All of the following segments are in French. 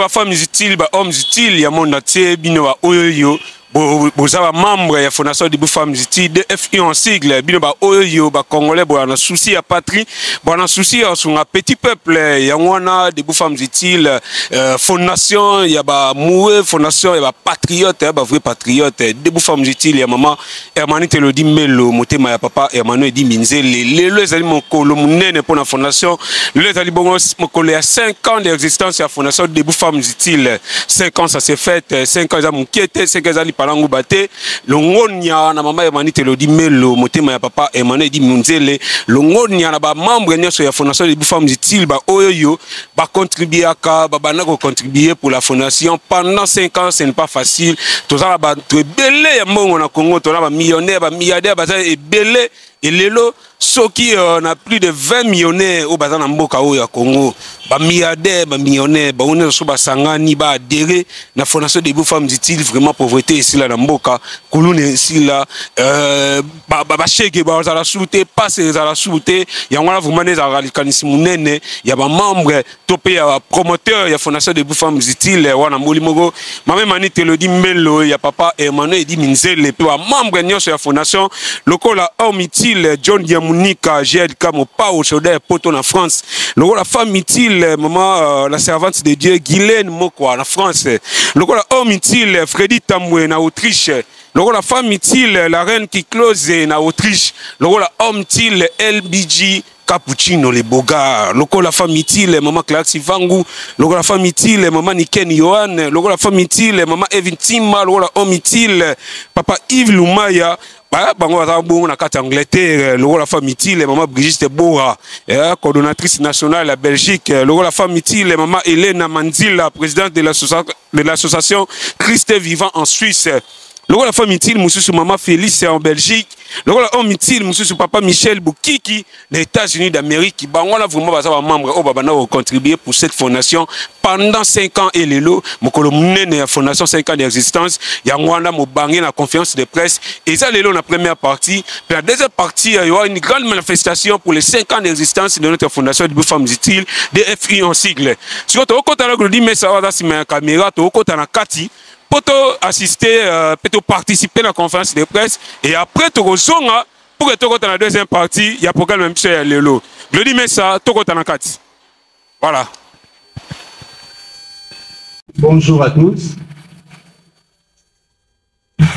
bino ba femmes utiles, ba hommes utiles, ya monde entier, bino ba oyo. Vous avez membre de la Fondation des femmes utiles, DFI en sigle, bino ba oyo, ba Congolais, bo na souci à patrie, bo na souci sur un petit peuple, ya wana des femmes utiles, fondation, ya ba moué, fondation, ya ba patriote, ya ba vrai patriote, des femmes utiles, ya maman, Hermani Telodi Melo, motema ya papa, Hermano Edi Minzele, les ali mon kolo munene pour la fondation, les ali bongo mon kolo a 5 ans d'existence ya Fondation des femmes utiles, 5 ans ça s'est fait, 5 ans ça mon kiete, 5 ans ali palangu bate, longonia na mama Hermani Telodi Melo, motema ya papa, Hermano Edi Minzele, longonia na ba membre nyoso ya Fondation des femmes utiles, ba oyo, ba contribuer aka, ba banako contribuer pour la fondation pendant 5 ans, ce n'est pas facile. Tout ça ba belé ya mbongo na Congo, to na ba millionnaire, ba milliardaire, ba ça est belé et lelo ceux qui on a plus de 20 millionnaires au bazan mboka o ya Congo, ba milliardaires, ba millionnaires, ba on so ba sangani ba adhérer na fondation des femmes utiles vraiment pauvreté ici là na mboka, kulune ici là ba cheke ba za la souté, passer za la souté, ya ngwana vraiment des radikalisi munene, ya ba membre topé ya promoteur ya fondation des femmes utiles wana molimogo, mama Hermani Telodi Melo ya papa Hermano Edi Minzele pe ba membre nyoso ya fondation lokola homme utile John Monika, GLK, mon pas au Chaudet, Poto en France. La femme utile, maman, la servante de Dieu, Guylaine Mokwa en France. La homme utile, Freddy Tamoué en Autriche. La femme utile, la reine qui close en Autriche. La homme utile, LBG. Cappuccino les bogas, la femme utile, maman Clark Vangu, la femme utile, maman Niken Johan, la femme utile, maman Evin Tima, la homme utile, papa Yves Lumaya. Bango Azambo na carte Angleterre, la femme utile, maman Brigitte Bora, coordonnatrice nationale à Belgique, la femme utile, maman Hélène Mandila, présidente de l'association Christ Vivant en Suisse. La femme utile, monsieur maman Félix en Belgique. La homme utile, monsieur papa Michel Boukiki, des États-Unis d'Amérique. Bango là vraiment bazaba membre au babana ont contribué pour cette fondation pendant 5 ans et l'élo. Mon colomne la fondation 5 ans d'existence. Yangwanda mo bangé la conférence de presse. Et ça l'élo la première partie. Puis la deuxième partie, il y aura une grande manifestation pour les 5 ans d'existence de notre fondation des femmes utiles, DFI en sigle. Si vous avez un peu mais ça va dans la caméra, tu as un kati. Pour assister, pour participer à la conférence de presse et après tu rejoins pour que tu aies la deuxième partie, il y a programme même chez Lelo. Je dis mais ça, tu as 4. Voilà. Bonjour à tous.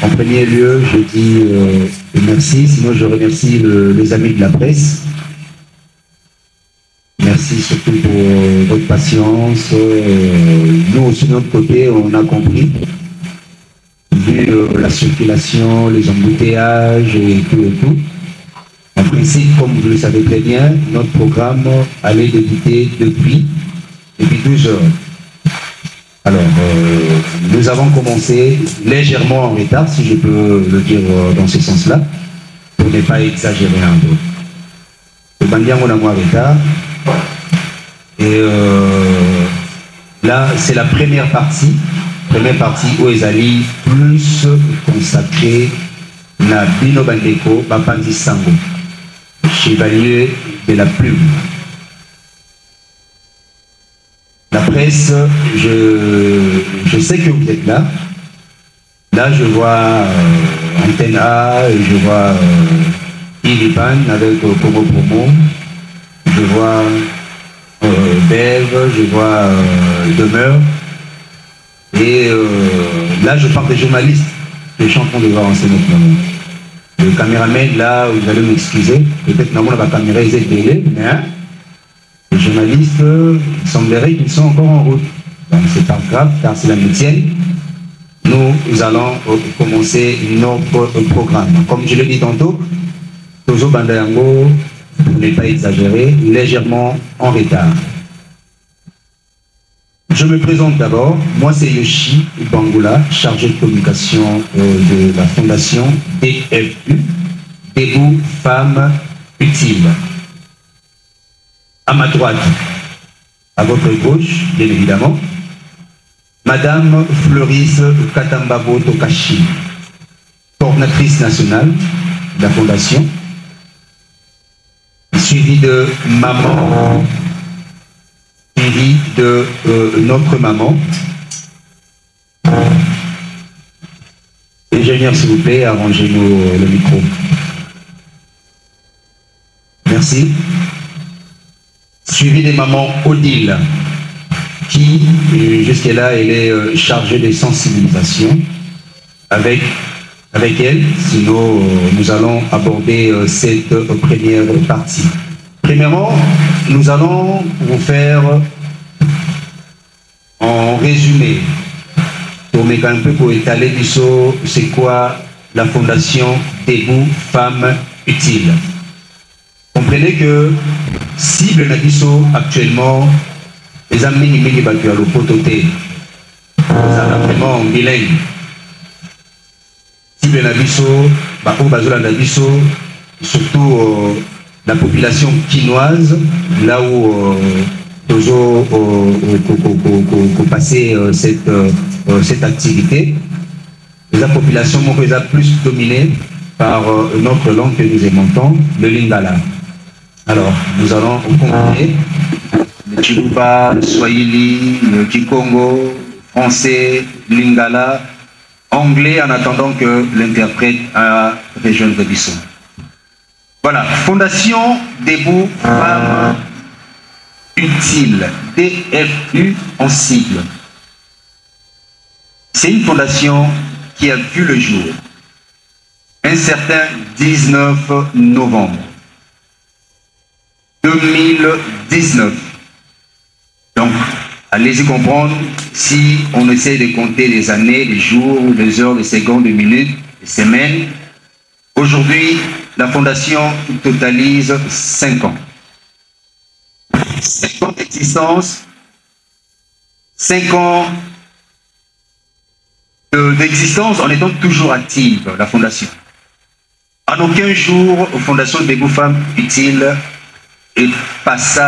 En premier lieu, je dis merci, sinon je remercie les amis de la presse. Merci surtout pour votre patience. Nous aussi de notre côté, on a compris. Vu la circulation, les embouteillages et tout. En principe, comme vous le savez très bien, notre programme allait débuter depuis 12 heures. Alors, nous avons commencé légèrement en retard, si je peux le dire dans ce sens-là, pour ne pas exagérer un peu. Le bandian, on a moins retard. Et là, c'est la première partie où ils allaient plus consacrer la Bino Bandeko, Bapandi Sango, chevalier de la plume. La presse, je sais que vous êtes là. Là, je vois Antenne A, et je vois Ilipan avec Congo Promo, je vois Belve, je vois Demeure. Et là, je parle des journalistes que je suis en train de voir en ce moment. Le caméraman, là, vous allez m'excuser. Peut-être que la caméra est délai, mais les journalistes, il semblerait qu'ils sont encore en route. Donc, c'est pas grave, car c'est la métier. Nous allons commencer notre programme. Comme je l'ai dit tantôt, Tozo Bandayango, pour ne pas exagérer, légèrement en retard. Je me présente d'abord, moi c'est Yoshi Bangula, chargé de communication de la fondation DFU, Debout Femmes Utiles. À ma droite, à votre gauche, bien évidemment, Madame Fleuris Katambabo Tokashi, coordinatrice nationale de la fondation, suivie de Maman suivi de notre maman. Ingénieur, s'il vous plaît, arrangez-nous le micro. Merci. Suivi des mamans Odile, qui, jusque-là, elle est chargée de sensibilisation. Avec elle, sinon nous allons aborder cette première partie. Premièrement, nous allons vous faire en résumé, pour mettre un peu pour étaler c'est quoi la fondation Debout Femmes Utiles. Comprenez que cible Nabiso actuellement, les amis qui battu à l'opototé, ça vraiment bilingue. Cible Nabiso, Bazola Nabiso, surtout la population quinoise, là où nous passer cette activité. La population est plus dominée par notre langue que nous aimons, le lingala. Alors, nous allons comprendre le Chiluba, le Swahili, le Kikongo, français, lingala, anglais, en attendant que l'interprète a rejoint le Bisson. Voilà, Fondation Debout Femmes Utiles, DFU en sigle. C'est une fondation qui a vu le jour un certain 19 novembre 2019. Donc, allez-y comprendre, si on essaie de compter les années, les jours, les heures, les secondes, les minutes, les semaines, aujourd'hui, la fondation totalise 5 ans. 5 ans d'existence, 5 ans d'existence en étant toujours active, la fondation. En aucun jour, la Fondation Debout Femmes Utiles est passé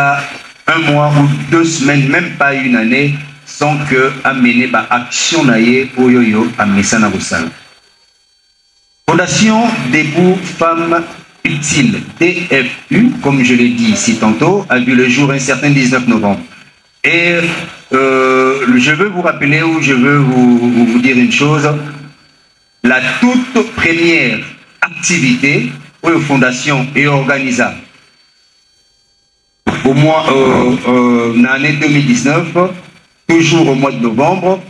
1 mois ou 2 semaines, même pas une année, sans que amener par action naïe oyoyo à Messana Rossal. Fondation Debout Femmes Utiles, DFU, comme je l'ai dit ici tantôt, a vu le jour un certain 19 novembre. Et je veux vous rappeler ou je veux vous dire une chose. La toute première activité où la fondation est organisée au mois l'année 2019, toujours au mois de novembre,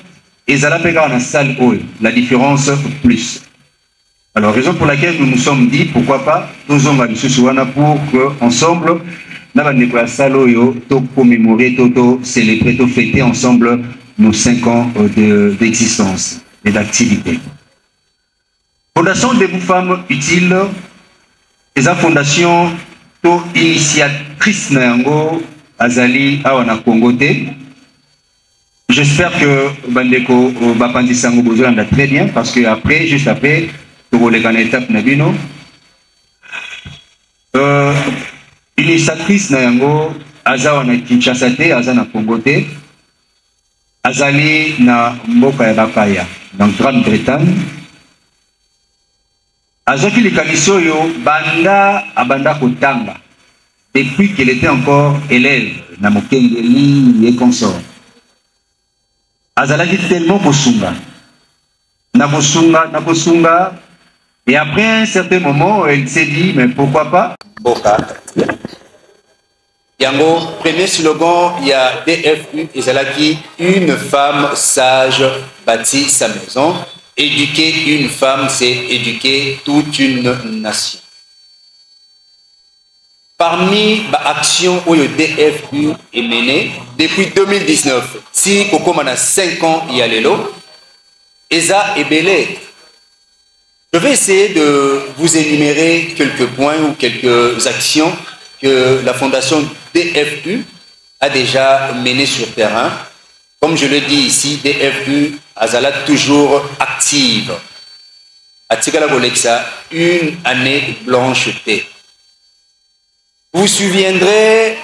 et ça l'a dans la salle haut, la différence plus. Alors, raison pour laquelle nous nous sommes dit, pourquoi pas, nous avons pour qu'ensemble, nous allons la salle pour commémorer, pour célébrer, pour fêter ensemble nos 5 ans d'existence et d'activité. Fondation Debout Femmes Utiles, c'est une fondation initiatrice Nango Azali Awana Congoté. J'espère que Bandeko Bapandi Sango Bozolanda très bien parce que après, juste après, pour les étape Nabino, initiatrice Nango Azawana Kinshasa te, Azana Congoté, Azali na Mboka ya Bakaya, dans Grande-Bretagne. Azoki Likaliso yo banda abanda kotanga depuis qu'il était encore élève na Mokengeli et consort. Azalaki tellement kosunga na kosunga et après un certain moment elle s'est dit mais pourquoi pas Boka. Yango premier slogan il y a DFU Ezalaki une femme sage bâtit sa maison. Éduquer une femme, c'est éduquer toute une nation. Parmi les actions où le DFU est mené, depuis 2019, si Kokoma a 5 ans, il y a l'élo, Eza et Belé. Je vais essayer de vous énumérer quelques points ou quelques actions que la fondation DFU a déjà menées sur terrain. Comme je le dis ici, DFU Azala toujours active. Atikala Bolexa, une année blanche T. Vous vous souviendrez,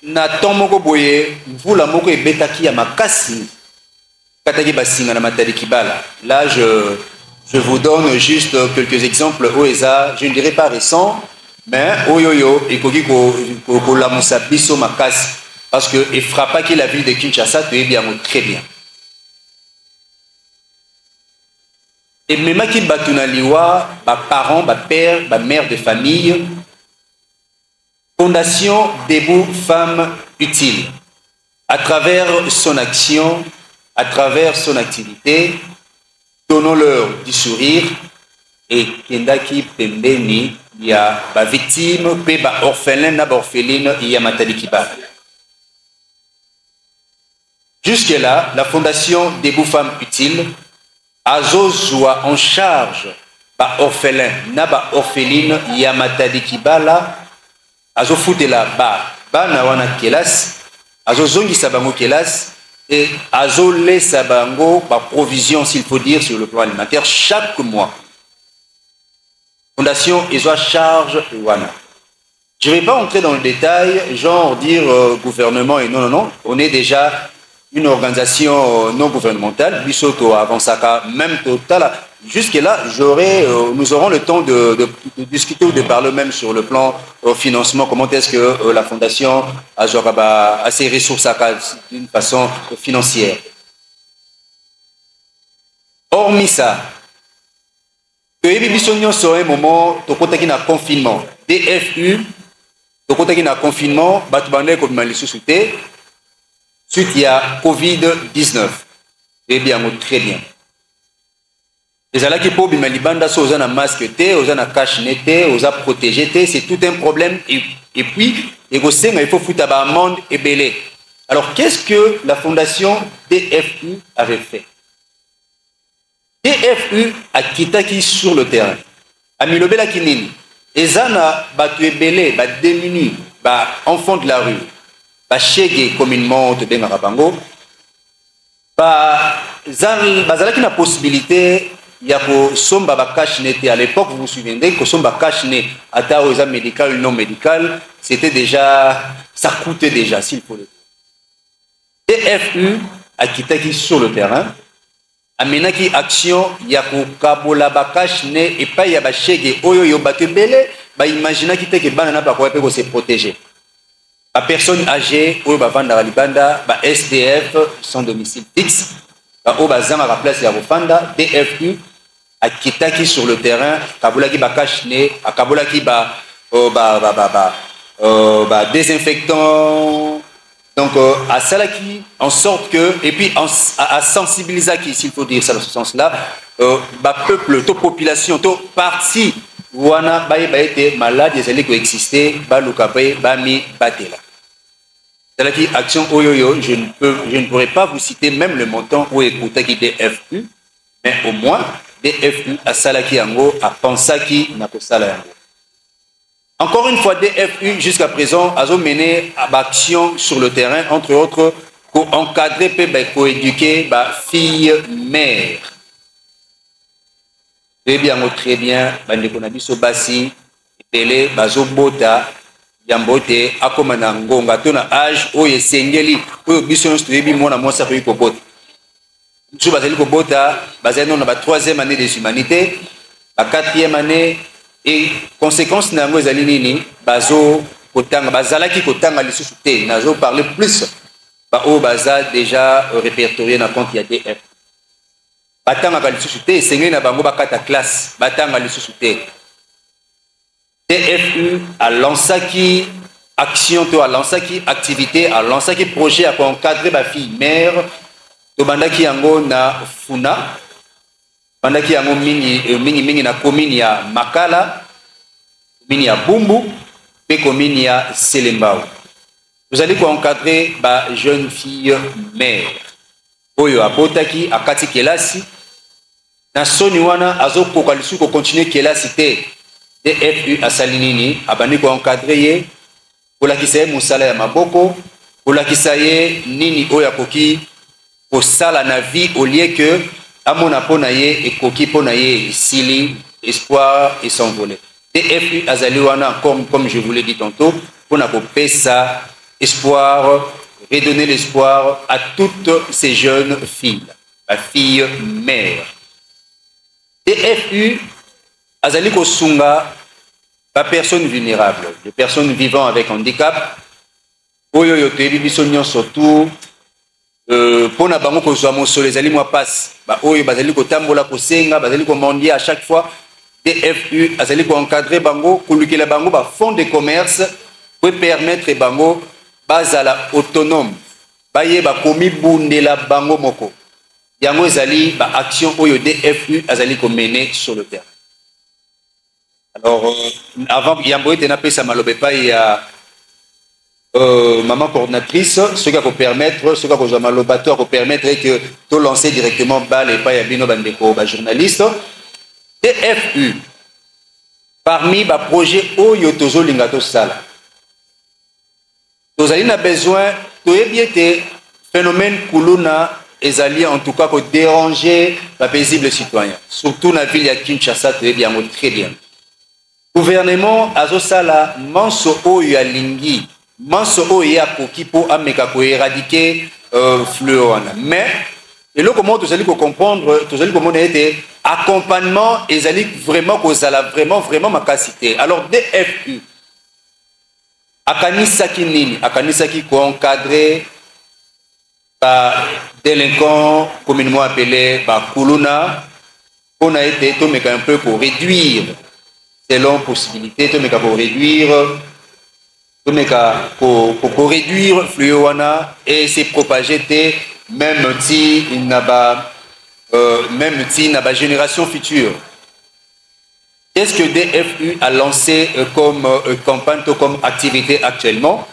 na Tomoko Boye, vous la moko et betaki ya makasi, kataki basinga na matari kibala. Là, je vous donne juste quelques exemples OESA, je ne dirais pas récents, mais Oyoyo et Kogi ko la musa biso makasi. parce que il frappa qui la ville de Kinshasa, tu es bien, très bien. Et même qui batuna liwa, ba parents, ba père, ba mère de famille, Fondation Debout Femmes Utiles, à travers son action, à travers son activité, donnons-leur du sourire et kendaki pembeni, il y a ba victime, pe ba orphelin, na ba orpheline, il y a matali kiba. Jusque-là, la Fondation Debout Femmes Utiles azozwa en charge ba orphelin na ba orpheline ya matadi kibala azofutela bana wana kelas azozongisa bango kelas et azolesa bango ba provision s'il faut dire sur le plan alimentaire chaque mois. Fondation ezwa charge wana. Je ne vais pas entrer dans le détail, genre dire gouvernement et non, on est déjà une organisation non gouvernementale, Bisoto avant ça, même total. Jusque-là, nous aurons le temps de discuter ou de parler même sur le plan financement, comment est-ce que la fondation a ses ressources d'une façon financière. Hormis ça, sur un moment, tu as un confinement, DFU, tu as un confinement, suite il y a Covid-19. Eh bien, très bien. Les alaki po bima libanda so oza na masque te, oza na cache nete, oza protégé te, c'est tout un problème. Et puis, il faut foutre à amende et belé. Alors, qu'est-ce que la fondation DFU avait fait? DFU a quitté sur le terrain. A milobela kinini. Ezana batu ebele, ba démunis, ba enfants de la rue. Chege communément de Bengarabango, bazalaki na possibilité ya ko somba ba cash net à l'époque, vous vous souvenez que somba cash net ata aux médical ou non médical, c'était déjà, ça coûtait déjà s'il faut le dire. DFU a quitté sur le terrain, amenaki action ya ko kabola ba cash net et pas ya ba chege oyo yo batebele, ba imagina ki te ke bana na ba ko pe se protéger. La personne âgée, ou bavanda libanda, ba SDF sans domicile fixe, ou bazanga la place ya bofanda, DFU a kitaki sur le terrain, kabulaki ba kashne, a kabulaki ba désinfectant, donc à salaki en sorte que et puis à sensibiliser qui s'il faut dire ça dans ce sens-là, ba peuple, toute population, toute partie wana baye été malade, des allées qui existaient, ba lukape, ba mi batela. C'est la action oyoyo, je ne pourrais pas vous citer même le montant où écouter qui DFU, mais au moins DFU a salaki yango, a pensé qui n'a pas sala yango. Encore une fois, DFU jusqu'à présent a mené à action sur le terrain, entre autres, pour encadrer et pour éduquer les filles mères. Très bien, Bandeko Basi, Télé, Bazo Bota, Yambote, Akomana Ngonga, tona âge, Oye Sengeli, Oye Bisson Stuebi, Mona Monsa Kobota. Nous sommes Kobota, basé dans la 3e année des humanités, la 4e année, et conséquence n'a pas Nini, Bazo, Kotanga, Bazalaki Kotanga, les sous-soutés, Nazo parler plus, Bao Baza déjà répertorié dans le compte YDF. Batanga les sous-soutés, Sengeli n'a pas Bakata classe, Batanga les sous-soutés. DFU a lancé qui action, a lancé qui activité, a lancé qui projet à encadrer ma fille mère, to bandaki yango na Funa, bandaki yango mingi na commune ya Makala, commune ya Bumbu, et commune ya Selembao. Vous allez encadrer ma jeune fille mère. Oyo abotaki akati kelasi, na soni wana azo kokalisu ko continuer kelasi te. DFU a salinini, abani ko encadrer, pour la kisaye musala ya maboko, pour la kisaye nini oya koki, pour sala na vie au lieu que amona ponaye et koki ponaye sili, espoir et s'envoler. DFU a zaliwana comme je vous l'ai dit tantôt, pour na ça espoir, redonner l'espoir à toutes ces jeunes filles, ma fille mère. DFU Azali Kosunga, pas personnes vulnérables, les personnes vivant avec handicap, oyo yo toyebi biso nyonso tout pona bango kozwa mosolo ezali mwa passe ba oyo bazali kotambola kosenga bazali komandier à chaque fois DFU azali encadrer bango kolukela bango ba fonds de commerce pour permettre bango bazala autonome bayeba komi bundela bango moko yango ezali ba action oyo DFU azali mener sur le terrain. Alors avant yambo ete na pesa malobe pa ya maman coordinatrice, ce qui va permettre, ce qui va malobateur pour permettre que tu lancer directement balle et pas yabino bandeko ba journaliste. DFU parmi ba projet oyo tozo lingato sala. Tozali na besoin to ebiete phénomène kuluna ezali en tout cas pour déranger la paisible citoyen. Surtout na ville ya Kinshasa to ebi yango très bien. Gouvernement azosala manso oyo ya lingi manso oyo ya koki po ameka ko éradiquer fluorone mais eloko mo tozali ko comprendre tozali ko mona ete accompagnement ezali vraiment kozala vraiment makasité. Alors DFU akanisaki nini akanisaki ko encadrer ba délinquants communément appelés ba kuluna on a été to meka un peu pour réduire selon possibilité to meka pour réduire pour réduire fluoana et se propager même si il n'a pas génération future. Qu'est-ce que DFU a lancé comme campagne comme activité actuellement?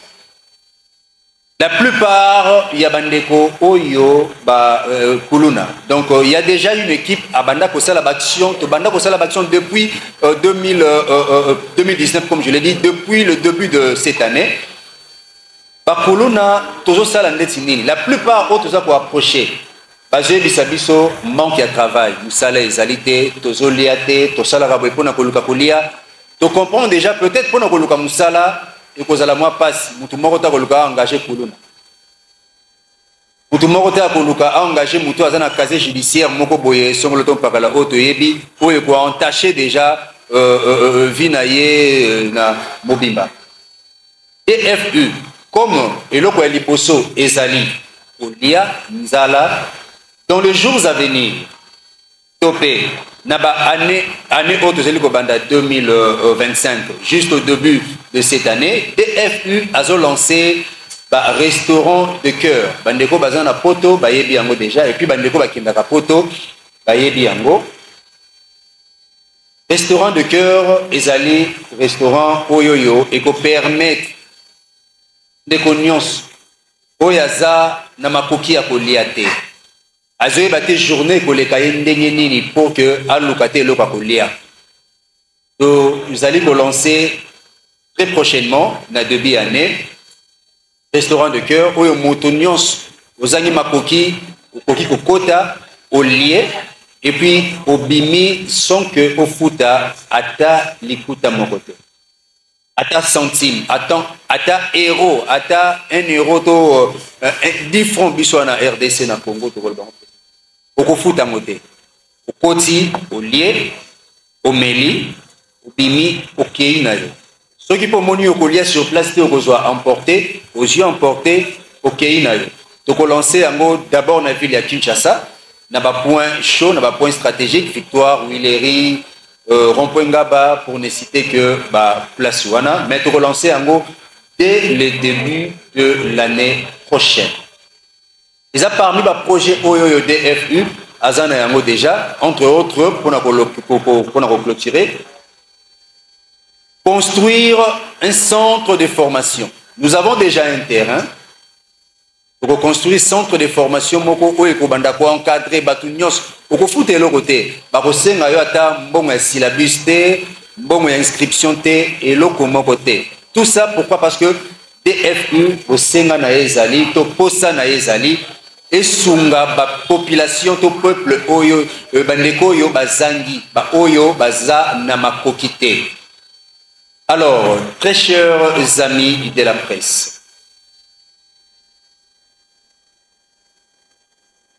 La plupart il y a bandeko oyo ba kuluna. Donc il y a déjà une équipe à banda kosala action to banda kosala action depuis 2019 comme je l'ai dit depuis le début de cette année. Ba kuluna tozo sala ndeti nini. La plupart autres za ko approcher. Bazé bisabiso manque de travail, musala ezalité, tozo liate, to sala rabo pona koluka kolia. To comprendre déjà peut-être pona koluka musala et kozala moi passe mutu moko ta koluka engagé kuluna mutu moko ta koluka engagé mutu azana casier judiciaire moko boye songolo to pakala auto yebi oyo ko entaché déjà vinaye na mobimba. DFU comme eloko ya liposo ezali olia nzala dans les jours à venir topé naba année autre zeli ko banda 2025 juste au début de cette année DFU a lancé un restaurant de cœur bandeko bazana poto bayebi yango déjà et puis bandeko bakindaka poto bayebi yango restaurant de cœur ezali restaurant oyoyo et ko permettre de cognos oyaza na makoki ya kolia te azoyeba te journée koleka ye ndenge nini pour que aluka te eloko akolia. Donc nous allons lancer très prochainement na début année restaurant de cœur oyo moto nyonso ozangi makoki okoki kokota olie et puis obimi sans que ofuta ata likuta moko te ata centime ata euro ata 1 euro to 10 francs biso na RDC na Congo to kolba okofuta mote okoti olie omeli obimi okei na yo soki po moni okolia sur place te okozwa emporter aux yeux emporter okei na yo to ko lancer yango d'abord na ville ya Kinshasa na ba point chaud na ba point stratégique Victoire Huilerie rond-point Ngaba pour ne citer que ba place wana mais to ko lancer yango dès le début de l'année prochaine. Ils ont parmi les projets OYO DFU, Azana yango déjà, entre autres, pour clôturer, construire un centre de formation. Nous avons déjà un terrain pour construire un centre de formation moko oyo kobanda ko encadrer batu nyos oko futa eloko te ba ko senga yo ata mbongo ya syllabus te mbongo ya inscription te eloko moko te. Tout ça pourquoi? Parce que DFU au senga na ezali to posa na ezali et sunga ba population to peuple oyo bandeko yo bazangi ba oyo baza na makokite. Alors très chers amis de la presse,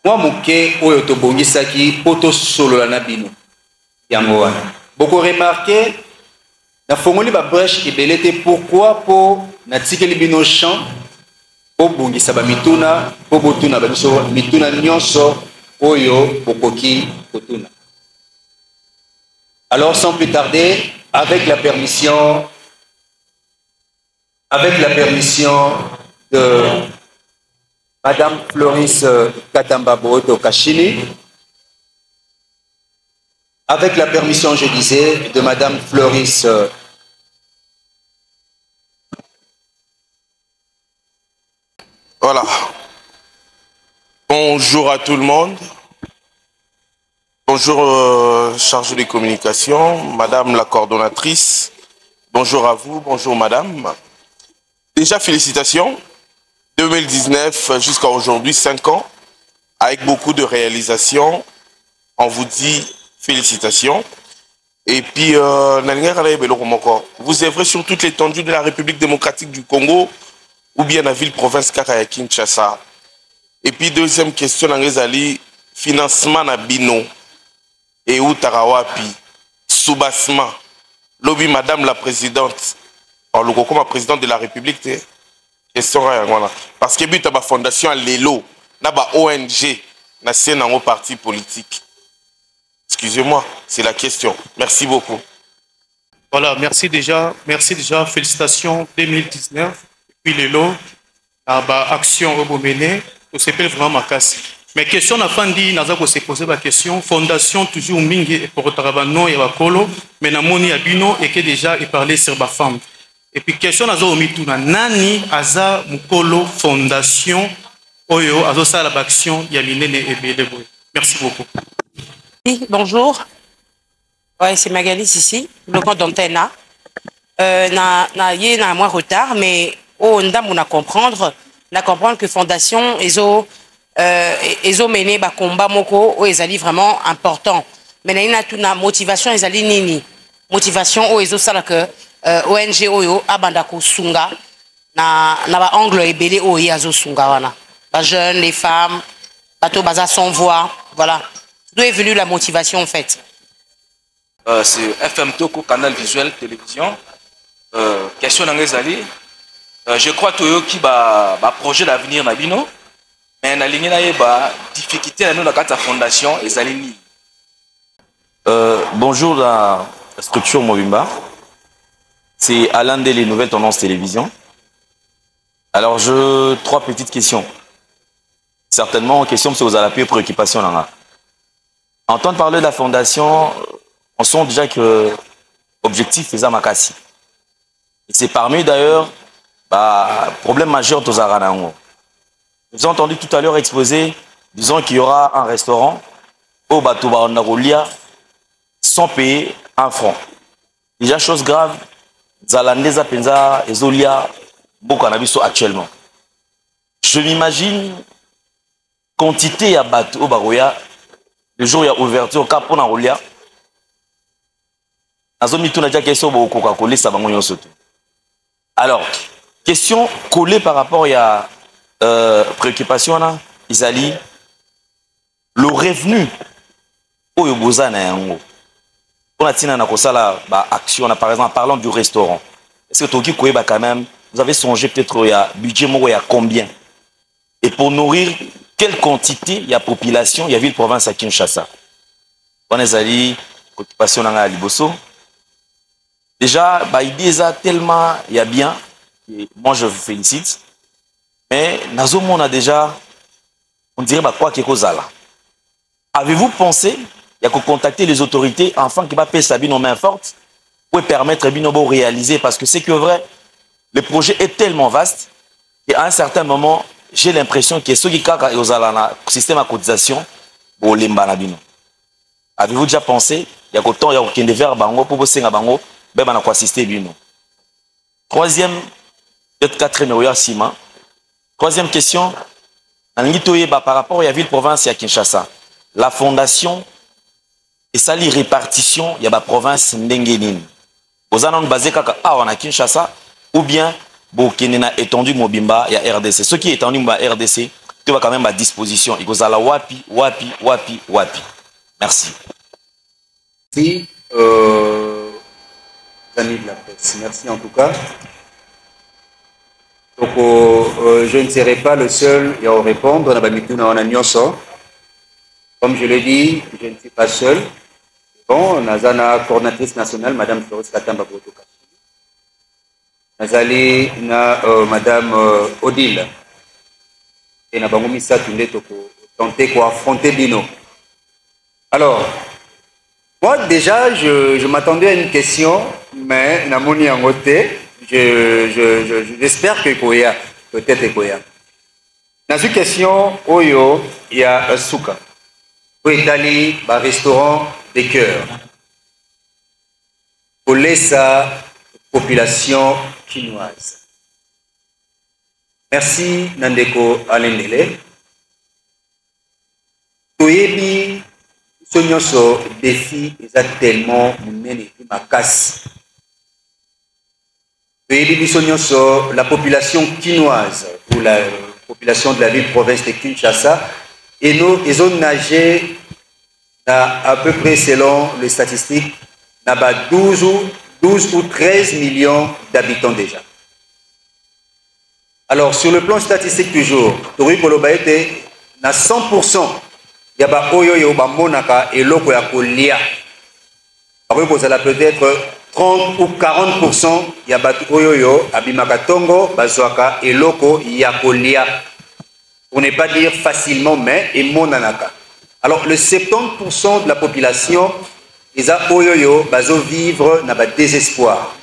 moi moke oyo to bongisaki poto solo la nabino yango wana beaucoup remarqué na fongoli ba brèche ebelete pourquoi po na tikeli bino champ bobungisa ba mituna po botuna ba biso mituna nyonso oyo bokoki kotuna. Alors sans plus tarder, avec la permission de Madame Floris Katamba Boto Kashini, avec la permission, je disais, de Madame Floris Voilà. Bonjour à tout le monde. Bonjour chargé de communication, Madame la coordonnatrice. Bonjour à vous, bonjour Madame. Déjà félicitations. 2019 jusqu'à aujourd'hui, 5 ans, avec beaucoup de réalisations. On vous dit félicitations. Et puis, vous œuvrez sur toute l'étendue de la République démocratique du Congo ou bien la ville-province Kaka Kinshasa. Et puis, deuxième question, financement na bino et ou tarawapi, soubassement. Lobby Madame la Présidente, comme la Présidente de la République, question parce que but la fondation Lelo, na ba ONG, na un parti politique. Excusez-moi, c'est la question. Merci beaucoup. Voilà, merci déjà, félicitations 2019. Puis Lelo, action au Bomene, on s'appelle vraiment ma casse. Mais question n'a pas dit, n'a pas se poser la question. Fondation toujours mingi pour Tarabano et Bakolo, mais na moni abino et que déjà il parlait sur ma femme. Et puis question n'a pas mis tout na nani aza mukolo fondation oyo azo sa la action yaminene et belebo. Merci beaucoup. Oui, bonjour. Ouais, c'est Magali ici, le compte d'antenne. Na moins retard, mais on a comprendre que fondation ezo mené ba combat moko o ezali vraiment important. Mais na tuna motivation ezali nini? Motivation o ezo sala que ONG oyo abanda ko sunga na ba angle ebele o yazo sunga wana. Ba jeunes, les femmes, bato baza sans voix, voilà. D'où est venue la motivation en fait? C'est FM Toko, canal visuel, télévision. Question d'Angezali. Je crois que qui va projet d'avenir Nabino, mais na ligne na difficulté à nous la carte fondation et Zalini. Bonjour la structure Mobimba. C'est Alain des les nouvelles tendances télévision. Alors trois petites questions. Certainement question si vous avez la préoccupation là. Entendre parler de la fondation, on sent déjà que l'objectif est Amakasi. C'est parmi d'ailleurs problème majeur aux Aranango. Nous avons entendu tout à l'heure exposer, disons qu'il y aura un restaurant au Batouba Ondaroulia sans payer un franc. Déjà chose grave, Zalandeza Penza et Zolia Bokanabiso actuellement. Je m'imagine quantité à Batou au Baroya. Le jour où il y a ouverture, cap on a roulé. Alors, question collée par rapport à préoccupation, Isali, le revenu au Yoboza na yango. On a tina na kosala action, par exemple, en parlant du restaurant. Est-ce que Toki Koeba quand même, vous avez songé peut-être il y a budget il y a combien? Et pour nourrir quelle quantité il y a population, il y a ville province à Kinshasa. On est allé, occupation à Liboso. Déjà, l'idée est tellement il y a bien, et moi je vous félicite. Mais Nazo on a déjà, on dirait quoi qu'il y a. Avez-vous pensé, il y a que contacter les autorités afin qu'ils paient Sabine en main forte pour permettre Binobo réaliser, parce que c'est que vrai, le projet est tellement vaste qu'à un certain moment, j'ai l'impression que ceux qui ont un système de cotisation, avez-vous déjà pensé, il y a autant de vers bango pour bosser bango, ben on a assister bino. Troisième, peut-être quatrième Sima. Troisième question, par rapport à la ville province et à Kinshasa, la fondation et ça les répartition, il y a la province Ndengenin. Vous avez basé à Kinshasa ou bien Bokene étendu Mobimba et RDC. Ce qui est étendu à RDC, tu vas quand même à disposition. Il y a wapi. Merci. Merci. De la presse. Merci en tout cas. Donc, je ne serai pas le seul à répondre. Comme je l'ai dit, je ne suis pas seul. Bon, Nazana, coordinatrice nationale, Madame Florence Katamba Botoka. Nazali, Madame Odile. Et Nabangomi Satunde Toko, tenter quoi affronter Bino. Alors, moi déjà, je m'attendais à une question, mais Namoni Angote, j'espère que Koya, peut-être Koya. Dans une question, Oyo, il y a un souka. Où est allé un restaurant des cœurs. Pour laisser sa population chinoise. Merci Nandeko Alendele. Toyebi Sonyoso défi est tellement mené ma casse. Toyebi Sonyoso la population chinoise ou la population de la ville province de Kinshasa et nous ils ont nagé à peu près selon les statistiques 12 ou 13 millions d'habitants déjà. Alors, sur le plan statistique toujours, Tori Koloba était à 100%. Il y a Oyo Monaka et Loko Yakolia. Vous allez peut-être 30 ou 40%. Il y a Oyo Abimaka Tongo, Bazoaka et Loko Yakolia. Pour ne pas dire facilement, mais et Monanaka. Alors, le 70% de la population, ils ont Oyo Bazo vivre dans le désespoir.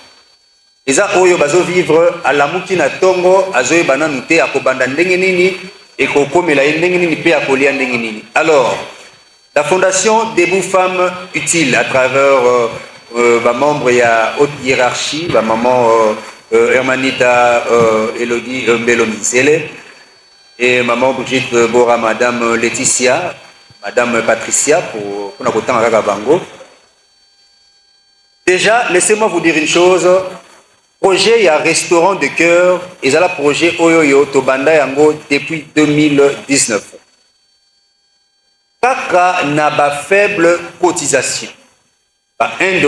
Eza oyo bazo vivre à la mukina tongo azoye bananute akobanda ndenge nini et kokomela ndenge nini pe akolia ndenge nini. Alors la fondation Debout Femmes Utiles à travers membres il y a haute hiérarchie maman Hermanita Elodie Mbelomizele et maman Brigitte Bora, madame Laetitia, madame Patricia pour na kotanga kaka bango. Déjà laissez-moi vous dire une chose. Projet, il y a un restaurant de cœur, et ça, le projet Oyoyo Tobanda Yango depuis 2019. Kaka n'a pas faible cotisation. $1,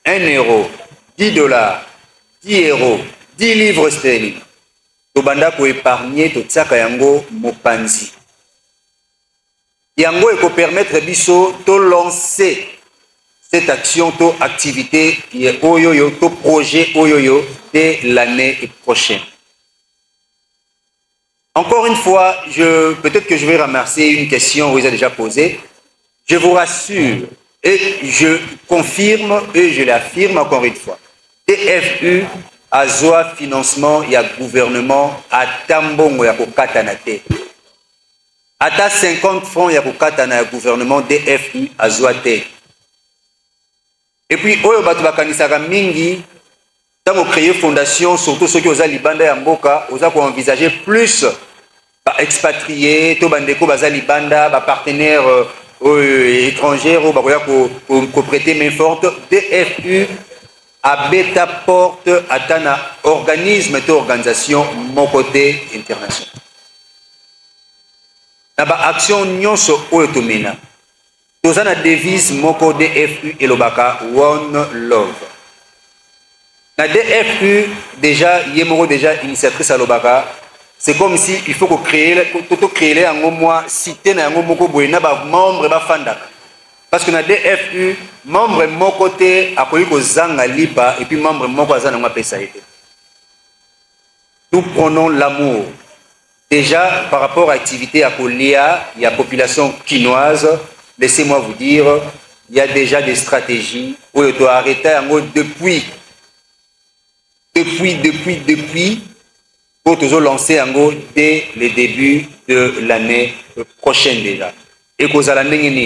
€1, $10, €10, 10 livres sterling. Tobanda ko épargner to tsaka yango mopanzi. Yango eko permettre biso to lancer cette action, cette activité qui est Oyoyo, ce projet Oyoyo dès l'année prochaine. Encore une fois, peut-être que je vais ramasser une question que vous avez déjà posée. Je vous rassure et je confirme et je l'affirme encore une fois. DFU a zoa financement, il y a gouvernement à Tambongo, il y a Kokatanate. À 50 francs, il y a Kokatana, gouvernement DFU a zoa te. Et puis, oyo batu bakanisaka mingi, tant créer fondation, surtout ceux qui ont libanda ya mboka, oza ko envisager plus expatriés, to bandeko baza libanda, ba partenaires étrangers, ba koya ko prêter main forte. DFU a beta porte atana organisme to organisation mon côté international. Na ba action nyonso oyo to mena. Nous avons la devise Moko DFU et Lobaka One Love. La DFU, déjà, Yemoro déjà initiatrice à Lobaka, c'est comme si il faut créer un mois cité un Moko Boina, membre et Fanda. Parce que la DFU, membre mon côté, a connu que Zanga Liba et puis membre Moko Zanga Pesaïté. Nous prenons l'amour. Déjà, par rapport à l'activité à Kolia, il y a population quinoise. Laissez-moi vous dire, il y a déjà des stratégies où il doit arrêter depuis, pour toujours lancer dès le début de l'année prochaine déjà. Et que vous allez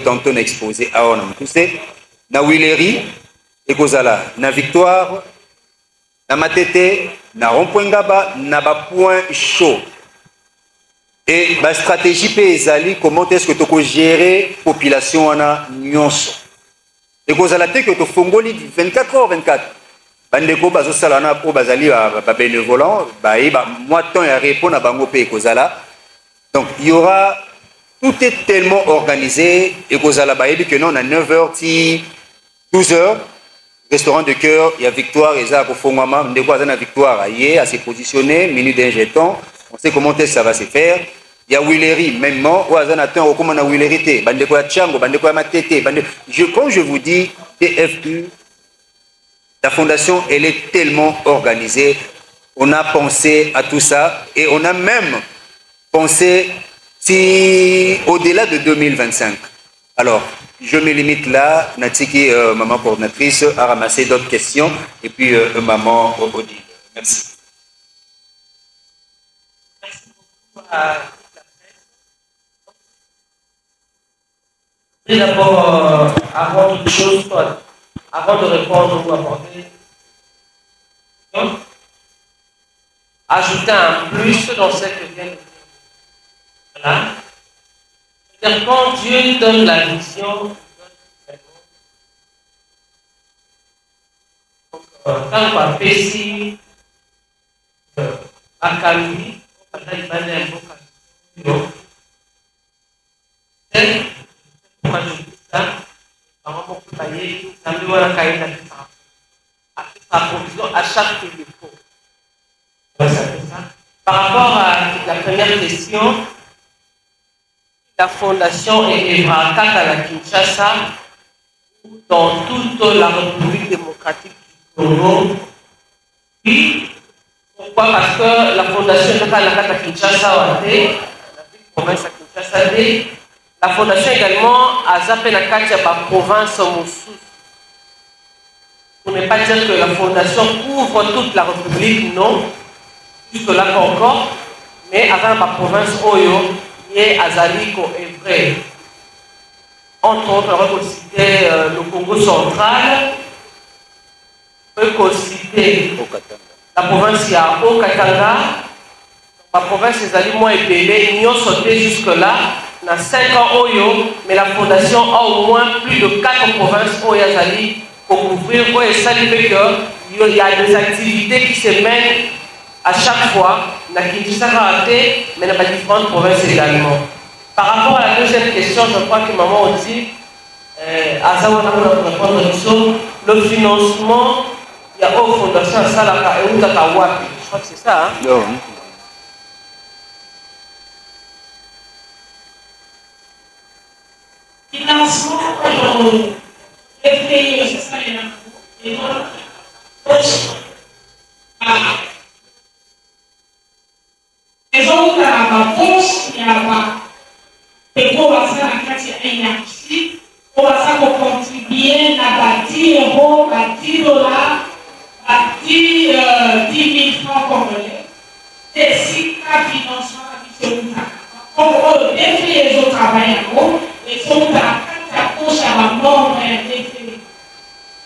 tantôt exposé à on na Willery, et que vous allez na Victoire, na Matete, na Rond-Point-Ngaba, na Point Chaud. Et la stratégie PESALI, comment est-ce que tu peux gérer la population en nyonso. Et que vous allez que tu fongoli 24 h 24. Bandeko bazo salana pour bazali ba bénévolant, moi temps à répondre à bango pe kozala. Donc il y aura tout est tellement organisé et kozala ba que non à 9 h 12 h restaurant de cœur, il y a Victoire, et ça, pour Fongwama, Ndeko Azana Victoire, à s'est positionné, minute d'un jeton, on sait comment ça va se faire. Il y a Willery, même où Azana attend, comment on a Willery, Bandeko ya Tchango, Bandeko ya Matete, comme je vous dis, TFU, la fondation, elle est tellement organisée, on a pensé à tout ça, et on a même pensé au-delà de 2025. Alors, je me limite là. Natiki, maman coordinatrice, a ramassé d'autres questions. Et puis, maman Odile. Merci. Merci beaucoup à toute la presse. D'abord, avant toute chose, avant de répondre ou apporter, ajouter un plus dans ce que vient de dire. Voilà. C'est-à-dire, quand Dieu donne la vision, quand on va faire à Kalumi, on va faire un peu à chaque téléphone. Par rapport à la première question, la fondation est à la Kinshasa, dans toute la République démocratique du Congo. Oui, pourquoi? Parce que la fondation est à la Kinshasa, la province à Kinshasa. La fondation également a zappé la province Moussou. Pour ne pas dire que la fondation couvre toute la République, non, jusque-là pas encore, mais avant la province Oyo, et Azaliko est vrai. Entre autres, on peut citer le Congo central, on peut citer la province ya Okatanga, la province des Ali moins épelée, ils ont sauté jusque-là, dans 5 ans Oyo, mais la fondation a au moins plus de 4 provinces Oyo Azali pour couvrir, et ça fait qu'il y a des activités qui se mènent à chaque fois, la Kinshasa mais dans différentes provinces également. Par rapport à la deuxième question, je crois que maman aussi, le financement, il y a une fondation à Salaka et Outakawapi. Je crois que c'est ça. Hein? Non. Financement, les pays, c'est ça, il y a ezokala bapoche ya bapeko baza na kati ya énergie po baza kocontribue na bati euro bati dola bati 10 000 francs congolais esika financement na biso eutaka bakongo oyo defi ezotravaille yango ezokala kati ya poche ya bamembre ya defi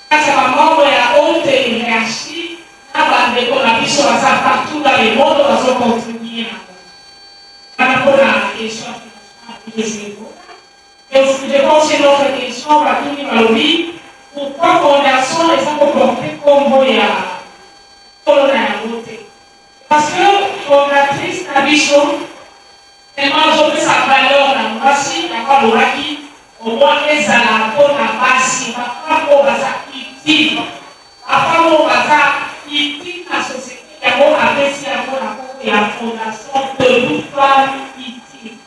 kati ya bamembre ya haute hiérarchie na bandeko na biso baza partout dans le monde bazocontribue par rapport à la question de et vous dépensez notre question par tout le monde. Pourquoi fondation les a comporté comme parce que fondatrice Nabicho, tellement sa valeur dans le passé, d'accord, l'oraki, au moins les alapos n'a pas si, pas pour bazar utile, pas pour bazar utile dans la société. Il y a la fondation de toute femme utile.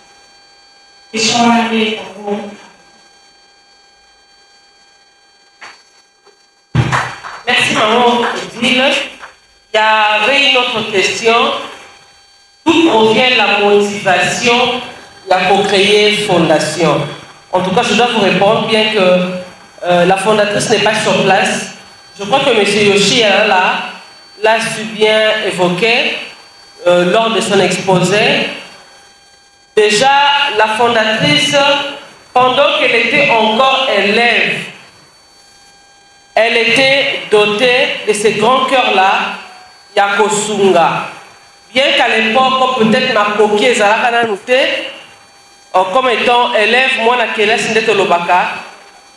Et je suis merci maman Odile. Il y avait une autre question. D'où provient la motivation pour créer fondation? En tout cas, je dois vous répondre, bien que la fondatrice n'est pas sur place. Je crois que M. Yoshi est là. L'a su bien évoqué lors de son exposé. Déjà, la fondatrice, pendant qu'elle était encore élève, elle était dotée de ces grands cœurs-là, Yakosunga. Bien qu'à l'époque, peut-être ma coquille comme étant élève, moi, na kelasi ndete lobaka,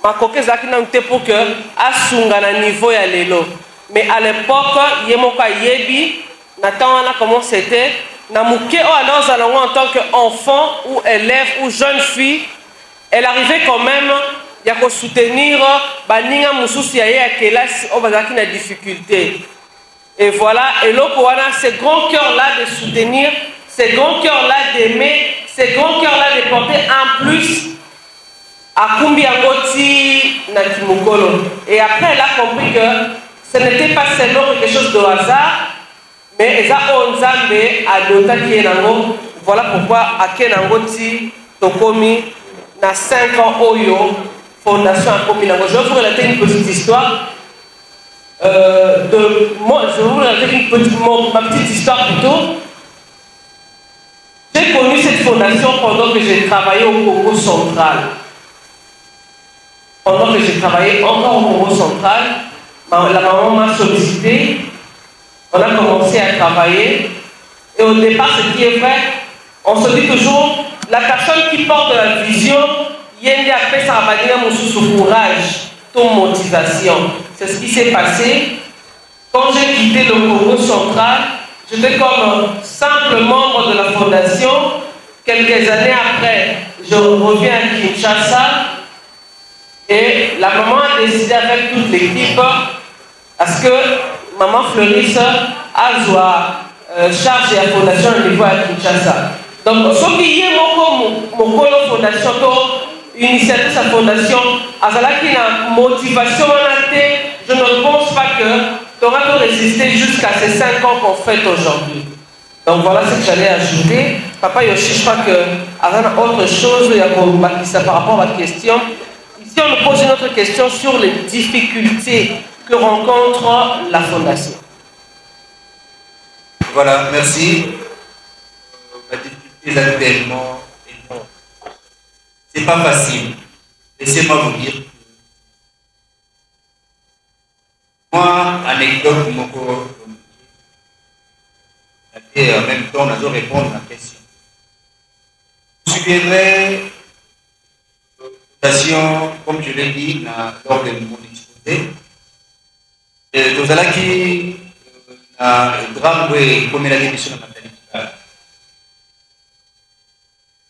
ma coquille est pour que Asunga na niveau ya lelo. Mais à l'époque, Yemoka Yebi, Nathan, comment c'était, Namouké, alors en tant qu'enfant ou élève ou jeune fille, elle arrivait quand même, ya soutenir baninga mususu ya ye ya kelasi oyo bazalaki na difficulté. Et voilà, et l'Okowana, ce grand cœur-là de soutenir, ce grand cœur-là d'aimer, ce grand cœur-là de porter en plus à Kumbi Angoti Natimukolo. Et après, elle a compris que ce n'était pas seulement quelque chose de hasard, mais Eza Onzambe a doté Kienango. Voilà pourquoi à Kenangoti Tokomi, na 5 ans Oyo, Fondation Akominango. Je vais vous relater une petite histoire. Je vais vous raconter ma petite histoire plutôt. J'ai connu cette fondation pendant que j'ai travaillé au Congo central. Pendant que j'ai travaillé encore au Congo central, la maman m'a sollicité. On a commencé à travailler. Et au départ, ce qui est vrai, on se dit toujours, la personne qui porte la vision, il y a une appel ça va dire mon courage, ton motivation. C'est ce qui s'est passé. Quand j'ai quitté le Congo central, j'étais comme simple membre de la fondation. Quelques années après, je reviens à Kinshasa et la maman a décidé avec toute l'équipe parce que maman Fleurisse a charge de la fondation au niveau à Kinshasa. Donc, ce qui est mon fondation, initiative de sa fondation, avec une motivation, je ne pense pas que tu auras pu résister jusqu'à ces 5 ans qu'on fait aujourd'hui. Donc voilà ce que j'allais ajouter. Papa Yoshi, je crois qu'avec autre chose, il y a par rapport à la question. Ici, on nous pose une autre question sur les difficultés que rencontre la fondation. Voilà, merci. La difficulté actuellement est énorme. C'est pas facile. Laissez-moi vous dire. Moi, anecdote, et en même temps, on a dû répondre à la question. Je suivrai la fondation, comme je l'ai dit, lors de mon exposé. Nous allons qui a drame comme la démission de maternité.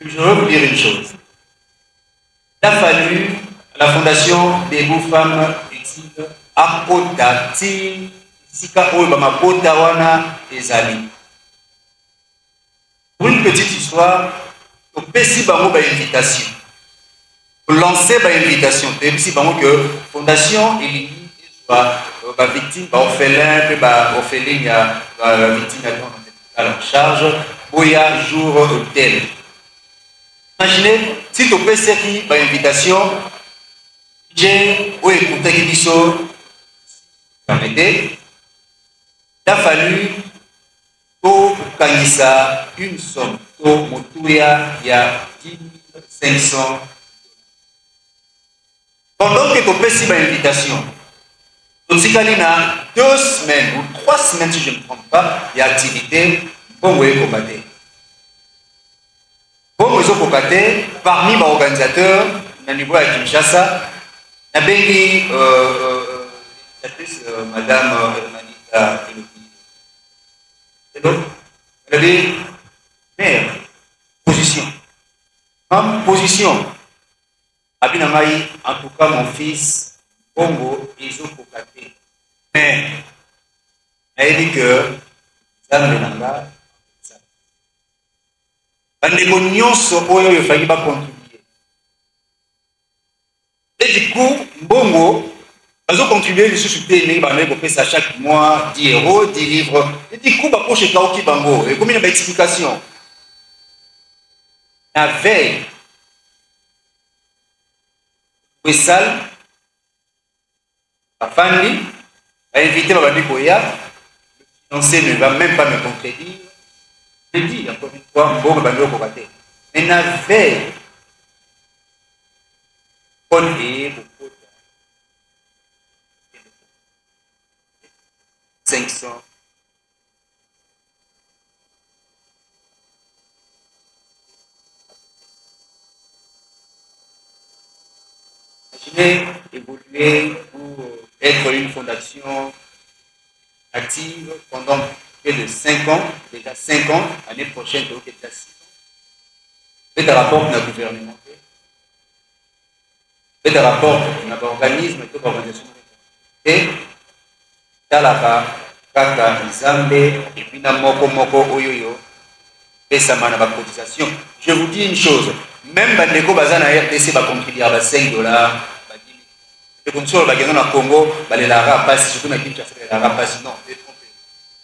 Je veux vous dire une chose. Il a fallu à la fondation des beaux femmes éthiques à Kota, Sika Oibama Kota Wana et Zali. Pour une petite histoire, au Pessi Bango ba invitation. Pour lancer ba invitation, Pessi Bango que fondation et ba victime, ba orphelin, ba orpheline, ba victime à en charge, boya jour hôtel. Imaginez, si tu peux servir par invitation, j'ai écouté qui dit permettez, il a fallu pour Kanissa une somme, pour Moutouya, il y a 500. Pendant que tu peux servir par invitation, tu as 2 semaines ou 3 semaines, si je ne me trompe pas, il y a activité pour vous combattre. Bon, nous avons parmi les organisateurs, au niveau de Kinshasa, il y a Madame Manita elle avait mère, position. En position, Abinamaï, en tout cas mon fils, Bongo, ils ont cocaté. Mais, elle dit que, ça ne l'est pas. Bandeko nyonso oyo yofaki ba contribuer. Et du coup, Bongo, ils ont contribué sur télé, ça chaque mois 10 euros, 10 livres. Et du coup, bah poche Kaoki Bango. Et combien d'explications? La veille, Wessal, la famille, a invité ma bandeko ya, le financier ne va même pas me contredire. Je dis encore une fois, bon, ben, on va mais la veille, on est beaucoup 500. Imaginez évoluer pour être une fondation active pendant près de 5 ans, déjà 5 ans, l'année prochaine, donc déjà 6 ans. C'est un rapport de la gouvernement. fait des rapports na baorganisme to baorganisation te talaka kaka nzambe epuis na moko oyo pesama na bacotisation. Je vous dis une chose, même bandeko baza na RDC bacontribuer ba 5 dollars de comme ça bagenda na Congo balelaka pasi surtout na Kinshasa balelaka pasi non détrompé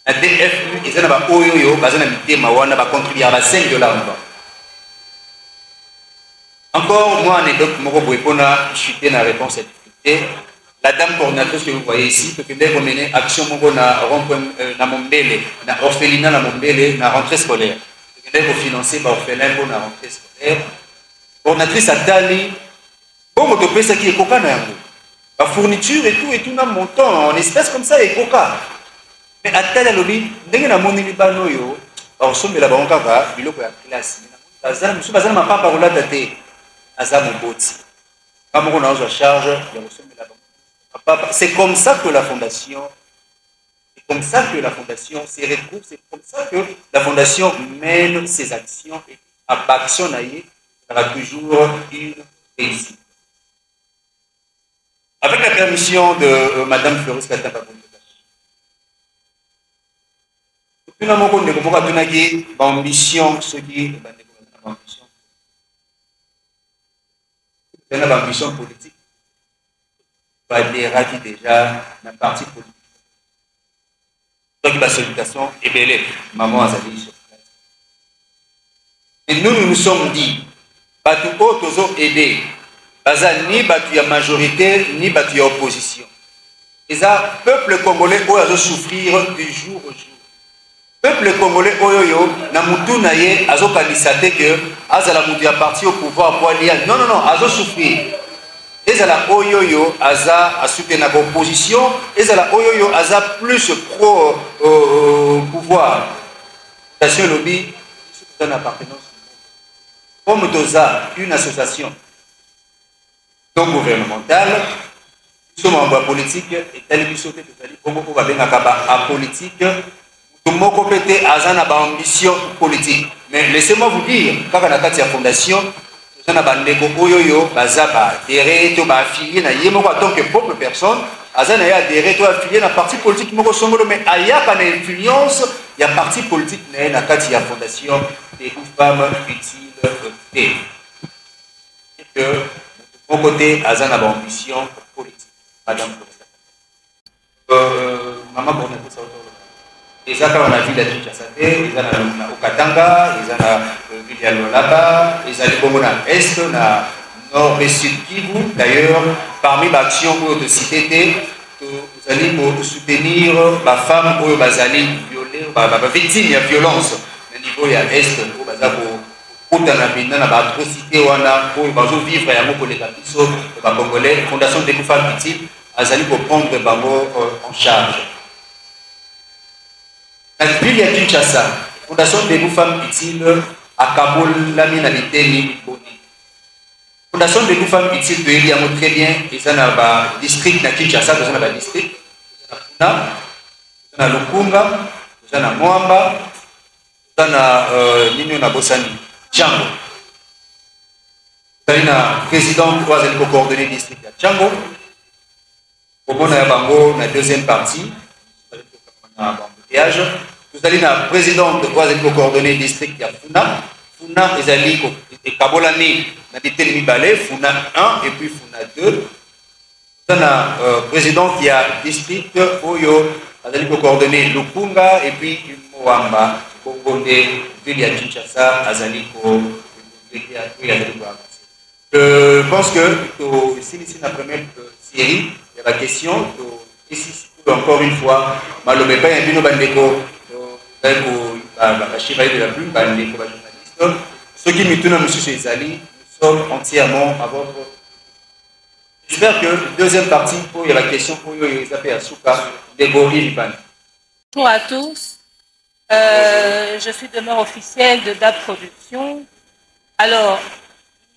na DFU ils na ba oyo baza na mitema wana bacontribuer ba 5 dollars. Encore moi anecdote moko boye pona chuter na réponse à difficulté. La dame coordinatrice que vous voyez ici peut peut-être mener action moko na rond-point na Mombele na orphelinat na Mombele na rentrée scolaire. Pour financer par orphelin pour la rentrée scolaire. Coordinatrice à Dali, bon, on peut ça qui est coca la fourniture et tout dans montant en espèces comme ça et coca. Mais à Dali lobby, dès que la monnaie libano yo, on somme la banque va, bilo pour la classe. Azam, monsieur Bazam m'a pas parlé daté. Azam au boti. Comme on a en charge, il y a somme la banque. C'est comme ça que la fondation. Comme ça que la fondation se retrouve, c'est comme ça que la fondation mène ses actions et à action elle a toujours une réussite. Avec la permission de Madame Floris Katamba, depuis un moment, on a donné l'ambition, ce qui est l'ambition politique. On va dire déjà la partie politique. Donc la salutation est belle, maman Azali sur place. Et nous nous sommes dit, Batu Otozo aidé, Baza ni Batu ya majorité, ni Batu ya opposition. Et ça, peuple congolais doit souffrir du jour au jour. Peuple congolais oyoyo, na mutu na ye, azo kalisate que azala mutu ya parti au pouvoir pour aller. Non, azo souffrir. Ezala oyoyo aza a soutenir l'opposition, ezala oyoyo aza plus pro pouvoir. L'association lobby, c'est une appartenance. Comme Toza, une association non gouvernementale, nous sommes en voie politique et tel que sauter de Tali, comme on va bien à politique, tout le monde peut avoir ambition politique. Mais laissez-moi vous dire, quand on a la fondation, na bandeko oyoyo baza ba adhéré to ba affilié na ye moko en tant que propre personne aza na ya adhéré to affilié na parti politique moko songolo mais ayaka na influence ya parti politique na kati ya fondation des femmes utiles et que mon côté aza na ba ambition politique madame maman bonne ça et ça quand on a vu la Kinshasa ils ont au Katanga ils ont ville ya Lolaba ils ont na est na nord et sud Kivu d'ailleurs parmi l'action pour de cité vous allez pour soutenir la femme ou bazali violée victime de violence au niveau ya est pour bazali pour na bina na ba atrocité wana pour bazo vivre ya moko les biso ba congolais fondation des femmes victimes azali pour prendre bango en charge. La ville de Kinshasa, Fondation des femmes utiles à Kaboul, la minalité ni Boni. Fondation des femmes utiles de Elia très bien, ils ont un district de Kinshasa, ils ont un district, ils ont un Lukunga, ils ont un Moamba, ils ont un Nino Nabosani, Django. Ils ont un président qui va coordonner le district de Django. Au la deuxième partie, vous allez dans la présidente de la coordonnée district de Funa. Funa et Kabolani, na Bitelmi Balé, Funa 1 et puis Funa 2. Vous avez un président qui a district Oyo, vous allez coordonner Lukunga et puis Moamba, Kongonde, Ville de Kinshasa, Azaliko, je pense que ici, la première série, il y a la question, ici, encore une fois, malheureusement, il y a une bandeko, de la plume, bandeko, journaliste. Ceux qui me tournent, M. Ezali, nous sommes entièrement à votre. J'espère que la deuxième partie, il y a la question pour Elisabeth Asuka, de Gori Liban. Bonjour à tous. Je suis demeure officielle de DAP Production. Alors,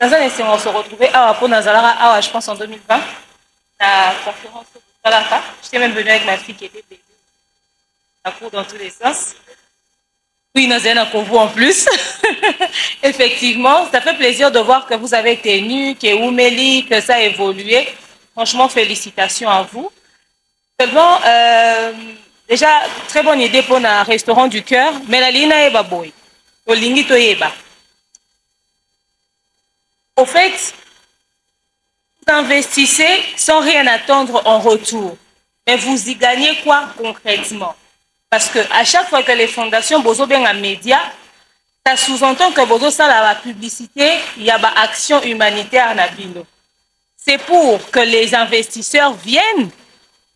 dans un instant, on va se retrouver pour Nazalara, je pense en 2020, la conférence de Talaka. J'étais même venue avec ma fille qui était bébé. Ça court dans tous les sens. Oui, Nazana Kovo en plus. Effectivement, ça fait plaisir de voir que vous avez tenu, que Oumeli, que ça a évolué. Franchement, félicitations à vous. Seulement, déjà, très bonne idée pour un restaurant du cœur, mais la ligne est baboy. Au fait, vous investissez sans rien attendre en retour. Mais vous y gagnez quoi concrètement? Parce que à chaque fois que les fondations bozo bien en médias, ça sous-entend que bozo ça la publicité, il y a une action humanitaire na bino. C'est pour que les investisseurs viennent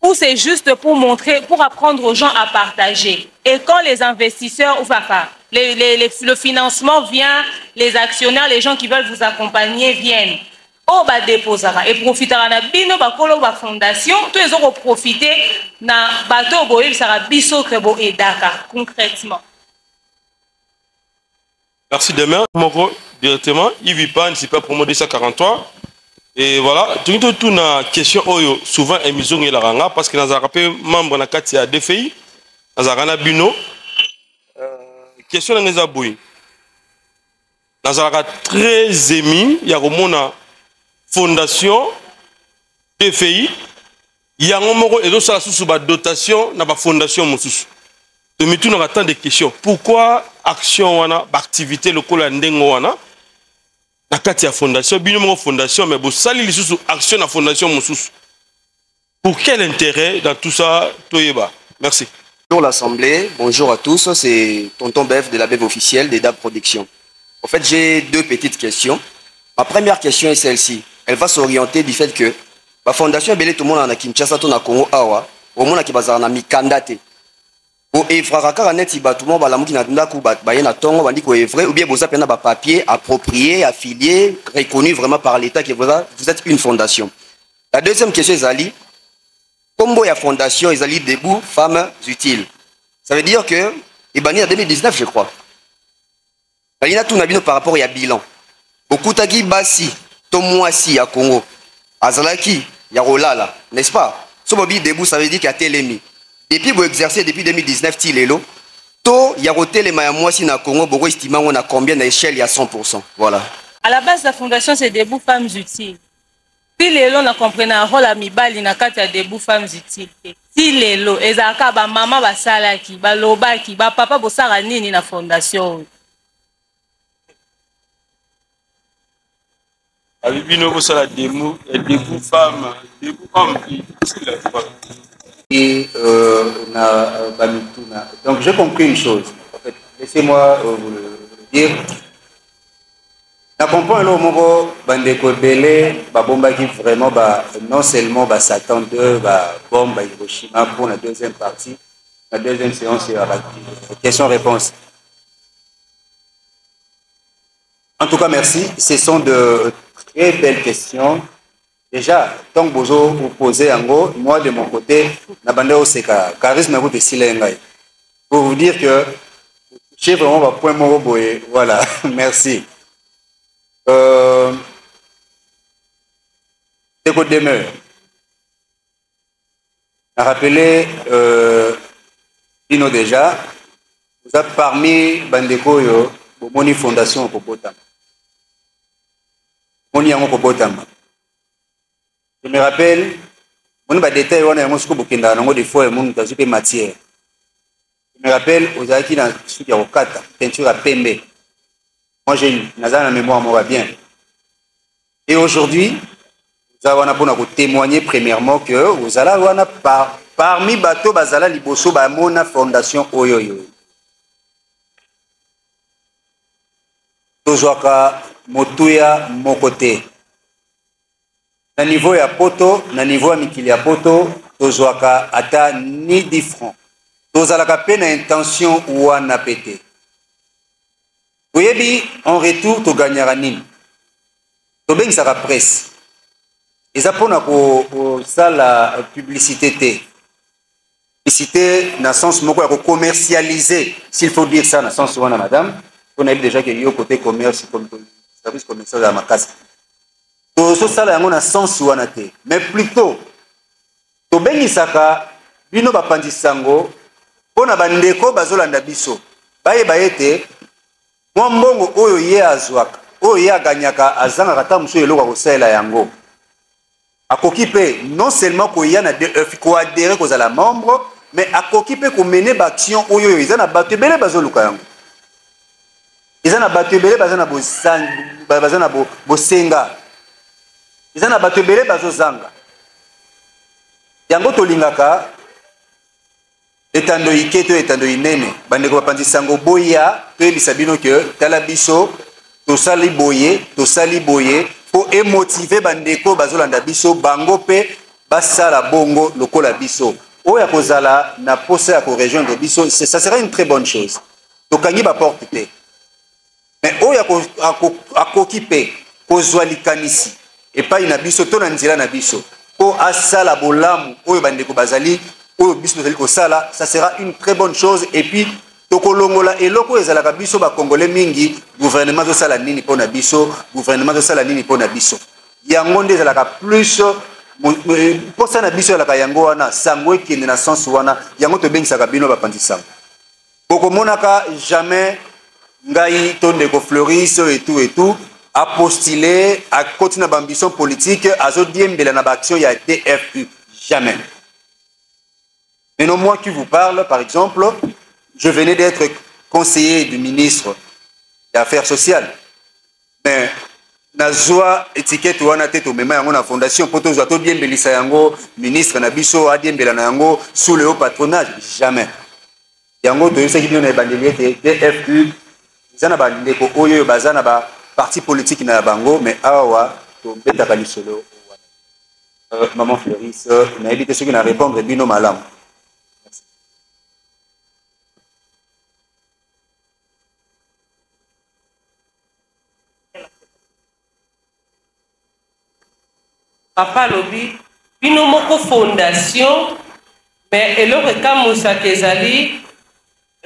ou c'est juste pour montrer, pour apprendre aux gens à partager. Et quand les investisseurs, enfin, le financement vient, les actionnaires, les gens qui veulent vous accompagner viennent. Oh, bah, déposera. Et profitera na bino, bah, kolo, bah, fondation, tous les autres profiter na bateau, boïl, ça va biso, krebo et Dakar, concrètement. Merci demain. Moko, directement, il vit pas, c'est pas promo 243. Et voilà, tout une question oyo souvent émission est la parce que nous avons rappelé membre na kati ya DFI, nous avons bino question na neza boy. Nous avons très émis, il y a une fondation DFI, il y a un moko et donc ça sous ba dotation na ba fondation mosusu. Donc tout nous attend des questions. Pourquoi action wana, activité locale ndengo wana? La Katia Fondation, Binomo Fondation, mais vous salez les action la Fondation Moussous. Pour quel intérêt dans tout ça, Toyeba? Merci. Bonjour l'Assemblée, bonjour à tous, c'est Tonton Bev de la Bev officielle des DAB Productions. En fait, j'ai deux petites questions. Ma première question est celle-ci. Elle va s'orienter du fait que la Fondation Belé tout le monde en a Kinshasa, tout le Congo, Awa, au monde qui va en Mikandate. Et frère net tout le monde qui n'a pas tongo dit que vrai ou bien vous avez un papier approprié, affilié, reconnu vraiment par l'État que vous êtes une fondation. La deuxième question est Ali. Comme il y a fondation, ils allient debout femmes utiles. Ça veut dire que il banni en 2019 je crois. Il y a tout nabino par rapport à bilan. Beaucoup tagi basi, tomoasi à Congo, azalaki, ya rolala, n'est-ce pas? Sobobi debout ça veut dire qu'il y a télémi. Depuis vous exercez depuis 2019 Tilelo, to y a roté les moisi na Congo, beaucoup estimant on a combien d'échelle il y a 100%. Voilà. À la base la fondation c'est debout femmes utiles. Tilelo on a compris un rôle à mibali na kati ya debout femmes utiles. Tilelo ezaka ba maman ba salaki, ba lobaki, ba papa bo sara nini na fondation. Abibino bo sala debout femmes, debout hommes. Et donc j'ai compris une chose. En fait, laissez-moi vous le dire. Je comprends le mot bandeko belé babomba qui vraiment non seulement Satan 2 bombe Hiroshima pour la deuxième partie, la deuxième séance c'est la question-réponse. En tout cas merci. Ce sont de très belles questions. Déjà, tant que vous posez en gros, moi de mon côté, charisme pour vous dire que j'ai vraiment un point mot. Voilà, merci. Déco demeure. À rappeler, déjà, vous êtes parmi Bandeko yo, Moni Fondation Popotama. Moni Yango Popotama. Je me rappelle, on a des détails, on a des fois, on a des matières. Je me rappelle, aux acquis dans le cadre peinture à Pembe. Moi, j'ai une mémoire, moi, va bien. Et aujourd'hui, nous avons témoigner premièrement que vous allez parmi bateau Bazala Liboso, Bamona Fondation Oyoyo. Tozoaka Motuya Mokote. Na niveau ya poto, na niveau ya mikili ya poto, tozwaka ata ni 10 francs. Tozalaka pe na intention wana pété. Oyebi, en retour, to gagnera nini. To bengisaka presse. Eza pona ko sala publicité te. Publicité na sens moko ya ko commercialiser, s'il faut dire ça na sens wana madame. On a déjà que yo côté commerce comme service commercial à ma case. Tout ça là on a sens wana te. Mais plutôt to bengisaka bino bapandisango pona bandeko bazolanda biso. bayeba ete mwa mbongo oyo ye azwaka oyo ye aganyaka azangaka ata mosusu eloko akosalela yango akoki mpe non seulement koya na koadere kozala membre mais akoki mpe komene baaction oyo eza na bato ebele bazoluka yango eza na bato ebele baza na bosenga eza na bato ebele bazozanga yango tolingaka etando ike to etando inene bandeko bapanzisa yango boya toyebisa bino ke tala biso tosali boye po emotive bandeko bazolanda biso bango mpe basala bongo lokola biso oyo akozala na posa ya korejoindre biso ça sera une très bonne chose tokangi baporte te mais oyo akoki mpe kozwa likanisi epai na biso to na nzela na biso po asala bolamu oyo bandeko bazali oyo biso tozali kosala ça sera une très bonne chose et puis tokolongola eloko ezalaka biso bakongole mingi gouvernement zosala nini mpo na biso gouvernement zosala nini mpo na biso yango nde ezalaka plus mposa na biso ezalaka yango wana sango ekende na sens wana yango tobengisaka bino bapanzi sango bokomonaka jamais ngai to ndeko Floris et tout apostiller akoti na bambition politique azodiembela na baaction ya DFU jamais. Maintenant moi qui vous parle par exemple je venais d'être conseiller du ministre des Affaires sociales mais nazwa étiquette wana te tomema yango na fondation po tozwa todiembelisa yango ministre na biso adiembela na yango sous le haut patronage jamais yango toyebisaki bino na ebandeli ete DFU eza na bandeko oyo baza na parti politique na bango mais awa tobetaka lisolo maman Floris nayebi te soki na répondre bino malamu. Papa Lobi, bino moko fondation, mais elore Kamoussa Kezali,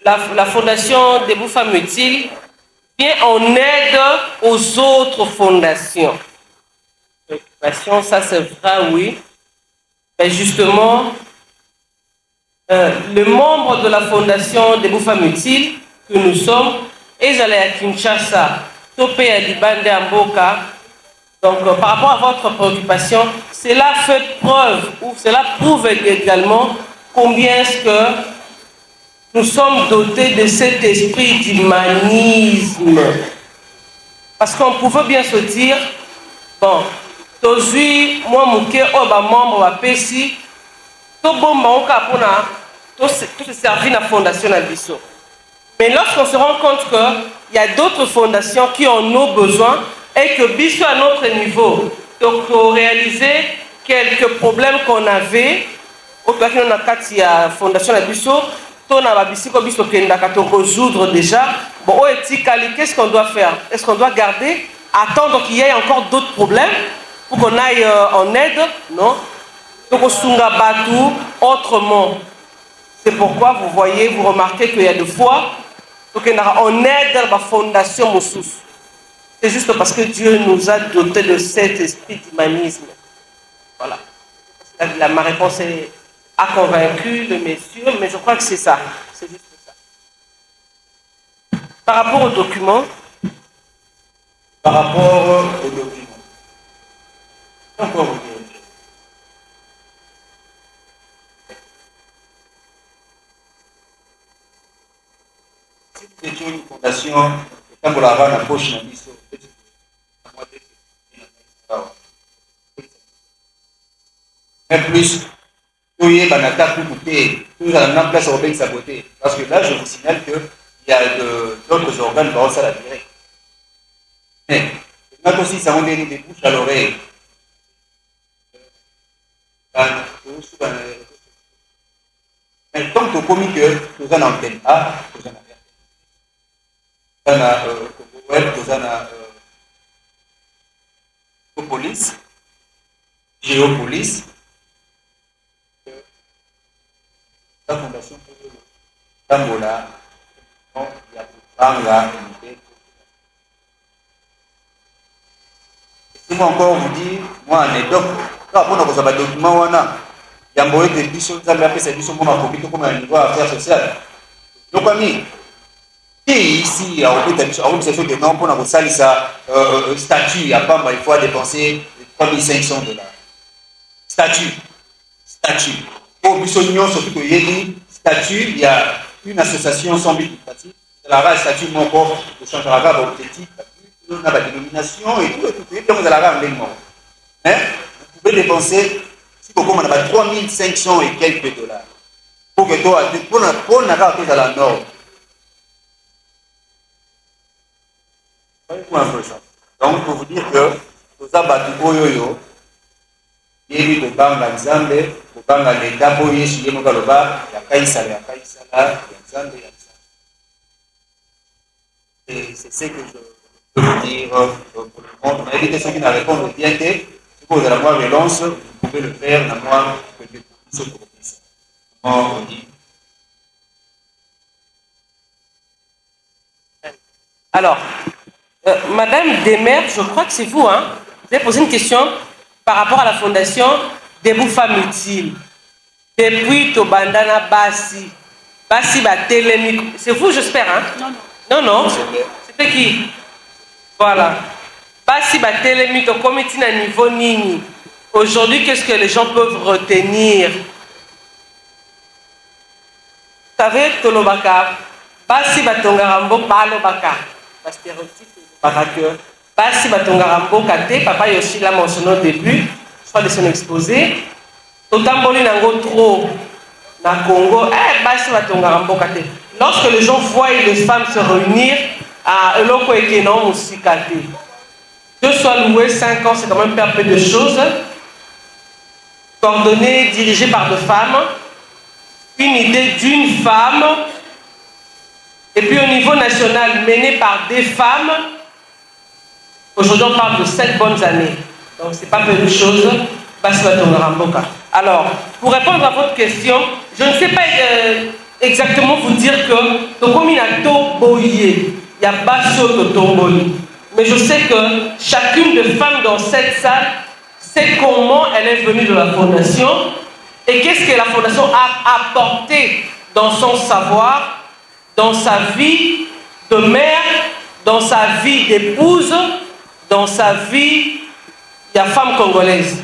la fondation des Femmes Utiles vient en aide aux autres fondations. Ça c'est vrai, oui. Mais justement, le membre de la fondation des Femmes Utiles que nous sommes, et j'allais à Kinshasa, Topé à Libande Amboka. Donc, par rapport à votre préoccupation, cela fait preuve, ou cela prouve également combien est-ce que nous sommes dotés de cet esprit d'humanisme. Parce qu'on pouvait bien se dire, bon, tozui, moi, mouké, oba membre, oba pesi, to bomba, oka pona, to se servir la fondation à biso. Mais lorsqu'on se rend compte qu'il y a d'autres fondations qui en ont besoin, et que biso à notre niveau, donc réaliser quelques problèmes qu'on avait, au cas où on a la fondation de biso, on a résoudre déjà. Bon, qu'est-ce qu'on doit faire? Est-ce qu'on doit garder, attendre qu'il y ait encore d'autres problèmes pour qu'on aille en aide? Non. Donc on sunga batou autrement. C'est pourquoi vous voyez, vous remarquez qu'il y a des fois, on aide la fondation Moussous. C'est juste parce que Dieu nous a doté de cet esprit d'humanisme. Voilà. Ma réponse a convaincu le monsieur, mais je crois que c'est ça. C'est juste ça. Par rapport aux documents. Par rapport aux documents. Encore vous dire. Si vous étiez une fondation, quand vous l'avez dans la poche, mais plus, tout y est banata pour goûter, tout à la place européenne saboté. Parce que là, je vous signale qu'il y a d'autres organes qui ça la direct. Mais, là aussi, ça rend des bouches à l'oreille. Mais tant que commis que nous en antenne A, nous en police, géopolice, la fondation Tambola, Banga, si moi encore vous dire, moi anecdote, quand on a besoin de documents, on a Yamboé de Bissot, ça m'a fait cette mission pour ma copie, comme un niveau affaires sociales. Donc, ami, ici, on peut de nom pour ça statut, à Bamba, il faut dépenser 3500 $. Statut. Pour Bissonion, surtout que statut, il y a une association sans but lucratif. La statut, mon corps, de changer la rave objectif, on a la dénomination et tout, et puis on a la rave en mort. Vous pouvez dépenser, si vous avez 3500 et quelques $. Pour que toi, pour la rave à la norme. Donc, pour vous dire que tout ça, il y a Banga Nzambe, Banga l'État, pour y aller, il y a Kaïsala, et c'est ce que je peux vous dire pour le monde. On a des questions qui ne répondent bien. Si vous avez la moi relance, vous pouvez le faire, la moi, peut-être plus propice. On dit. Alors, Madame Demer, je crois que c'est vous, hein? Vous avez posé une question par rapport à la fondation Debout Femmes Utiles. Depuis Tobandana Bassi Batelemi. C'est vous, j'espère, hein? Non. C'était qui? Voilà. Bassi Batelemi, ton comité à niveau Nini. Aujourd'hui, qu'est-ce que les gens peuvent retenir? Vous savez, Tolobaka, Bassi Batongarambo, Balobaka. Stéréotype, Bassi Batongarambo, Kate, Papa Yoshi l'a mentionné au début, je crois de son exposé. Totamboli Nango trop, na Congo, Bassi Batongarambo, Kate. Lorsque les gens voient les femmes se réunir à Eloko Ekenon aussi, Kate. Que soit loué 5 ans, c'est quand même faire peu de choses. Coordonné, dirigé par deux femmes. Une idée d'une femme. Et puis au niveau national, mené par des femmes. Aujourd'hui, on parle de 7 bonnes années. Donc, ce n'est pas peu de choses. Alors, pour répondre à votre question, je ne sais pas exactement vous dire que il y a Basso Totomboli. Mais je sais que chacune des femmes dans cette salle sait comment elle est venue de la fondation et qu'est-ce que la fondation a apporté dans son savoir, dans sa vie de mère, dans sa vie d'épouse, dans sa vie de femme congolaise.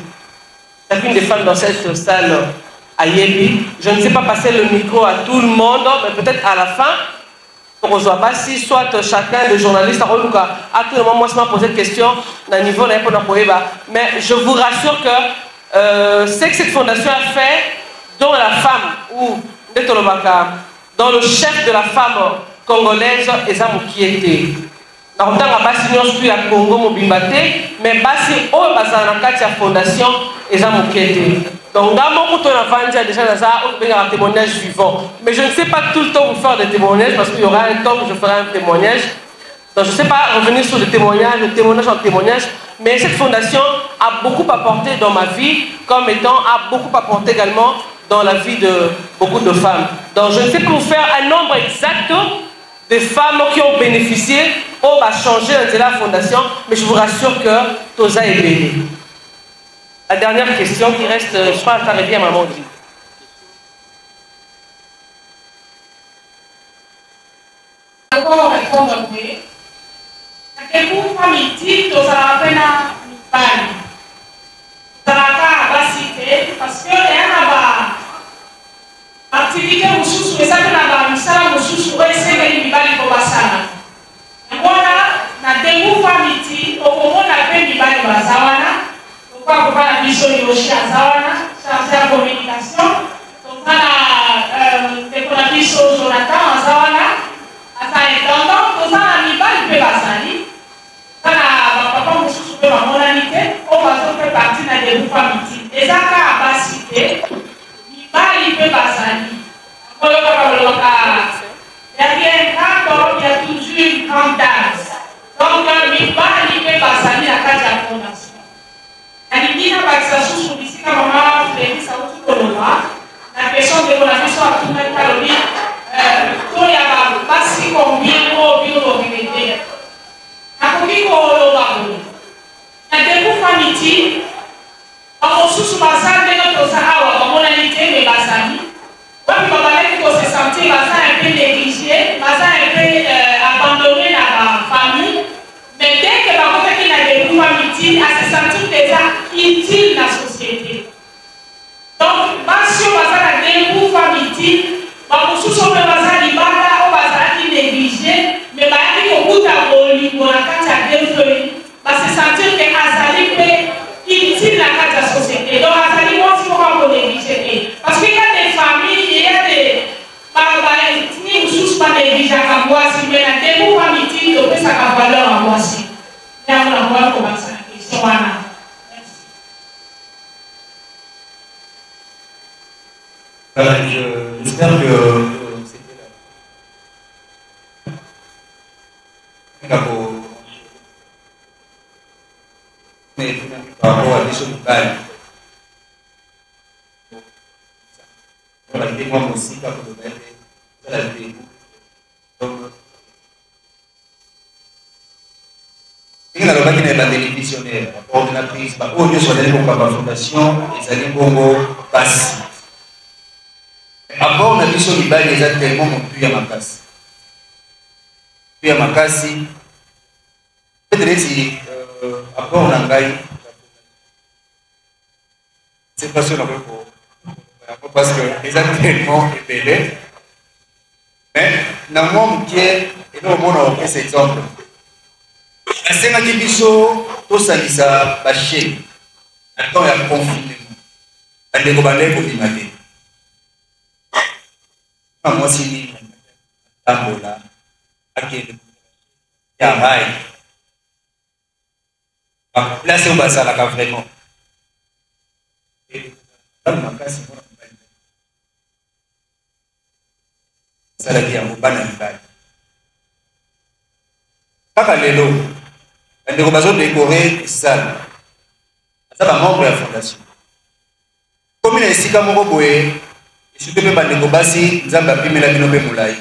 Chacune des femmes dans cette salle à Yébi, je ne sais pas passer le micro à tout le monde, mais peut-être à la fin, pour si soit chacun des journalistes à tout le moment, moi je m'en posé cette question à niveau mais je vous rassure que ce que cette fondation a fait dans la femme ou dans le chef de la femme congolaise et ça qui était dans le temps basi nyonso plus à Congo mobimbate mais basi o bazana kati ya fondation et ça qui était donc dans mon couteau la vente déjà dans ça on peut un témoignage vivant mais je ne sais pas tout le temps vous faire des témoignages parce qu'il y aura un temps où je ferai un témoignage donc je ne sais pas revenir sur le témoignage en témoignage mais cette fondation a beaucoup apporté dans ma vie comme étant a beaucoup apporté également dans la vie de beaucoup de femmes. Donc je ne sais pas vous faire un nombre exact de femmes qui ont bénéficié ou va changer de la fondation, mais je vous rassure que Toza est béni. La dernière question qui reste, je crois que ça revient à maman dit. Encore répondre oui. À quel point femme dit Toza la peine à Mipani. Parce que activité mususu ezali na misala mususu oyo esengeli mibali kobasala yangowana na dengu famiti okomona mpe mibali baza wana tokoka na biso yoshi aza wana charge ya communication toza na ndeko na biso Jonathan aza wana aza intendant toza na mibali mpe bazali toza na bapapa mosusu mpe bamonani te oyo bazo mpe parti na dengu famiti eza kaka basi te mibali mpe bazali il y a bien un rapport, il y a toujours une grande danse. Donc, il va arriver à Basani à la fondation. Il y a une vaccination sur ici, quand maman Félix a tout le la question de la question à tout le monde, il y a pas si combien au bureau de l'unité. La combien au bureau. Il y a des groupes familles, on sous J'espère que mais par rapport à des choses locales. On va dire moi aussi, quand vous avez la vie. Il y a des télévisionnaires, ordinatrices, au lieu de la fondation, ils allaient Bongo passer. Avant, on a vu sur les balles, ils ont tellement monté à ma casse. Puis à ma casse, peut-être si après on a gagné. C'est pas sûr parce que les ont tellement épelés. Mais dans mon monde, et nous, on a cet exemple. La scène qui biso, tout ça, ça va chier. Attends, il y a un conflit. Il y a des combats pour l'imaginer. Moi, si Tambola, il y a un rail. Là, c'est où ça, là, vraiment. Ça, la vie, on va pas dans kaka lelo ndeko bazo décorer salle ça va membre de la fondation comme na esika moko boye surtout pe bandeko basi nzambe apimela bino pe molai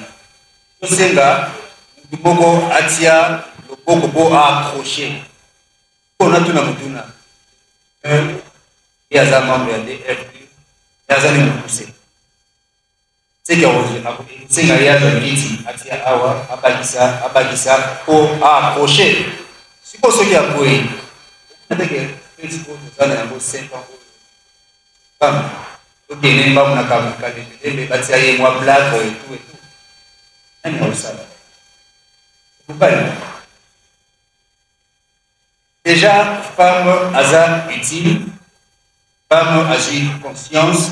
tosenga moko atia loboko bo accrocher on a tuna mutuna et aza membre ya DFP aza ni mukuse c'est que c'est qu'il y a des petits à awa abagisa pour accrocher si pour ce qui a pris avec Facebook nous allons 5 ans comme ok n'est pas mon cas mais bâtir moi blague et tout un ça déjà femme hasard utile femme agit conscience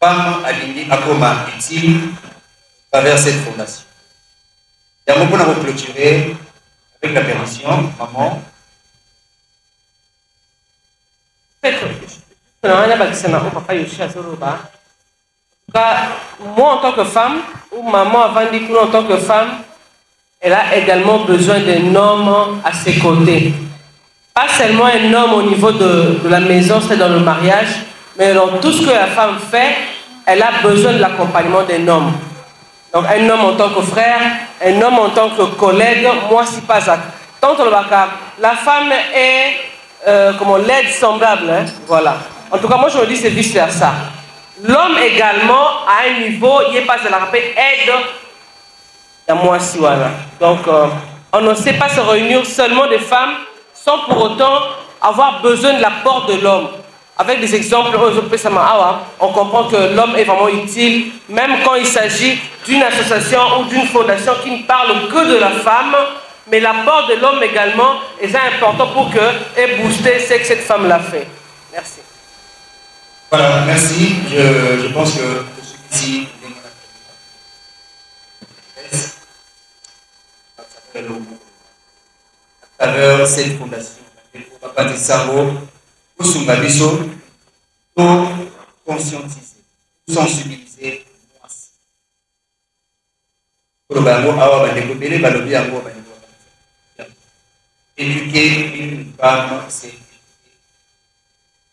femme alignée à comment utile à travers cette fondation. Il y a beaucoup à clôturer avec la permission, maman. Moi en tant que femme, ou maman avant dit que en tant que femme, elle a également besoin d'un homme à ses côtés. Pas seulement un homme au niveau de la maison, c'est dans le mariage, mais dans tout ce que la femme fait, elle a besoin de l'accompagnement d'un homme. Donc un homme en tant que frère, un homme en tant que collègue, moi si pas ça. Tant la femme est comme l'aide semblable, hein? Voilà. En tout cas, moi je me dis c'est vice versa. L'homme également à un niveau, il n'est pas de la rappeler aide à moi si voilà. Donc on ne sait pas se réunir seulement des femmes sans pour autant avoir besoin de l'apport de l'homme. Avec des exemples, on comprend que l'homme est vraiment utile, même quand il s'agit d'une association ou d'une fondation qui ne parle que de la femme, mais l'apport de l'homme également est important pour que et booster ce que cette femme l'a fait. Merci. Voilà, merci. Je pense que celui-ci à travers cette fondation, Papa de Sabo, pour Sumbabiso, pour conscientiser, pour sensibiliser. Pour éduquer une femme, c'est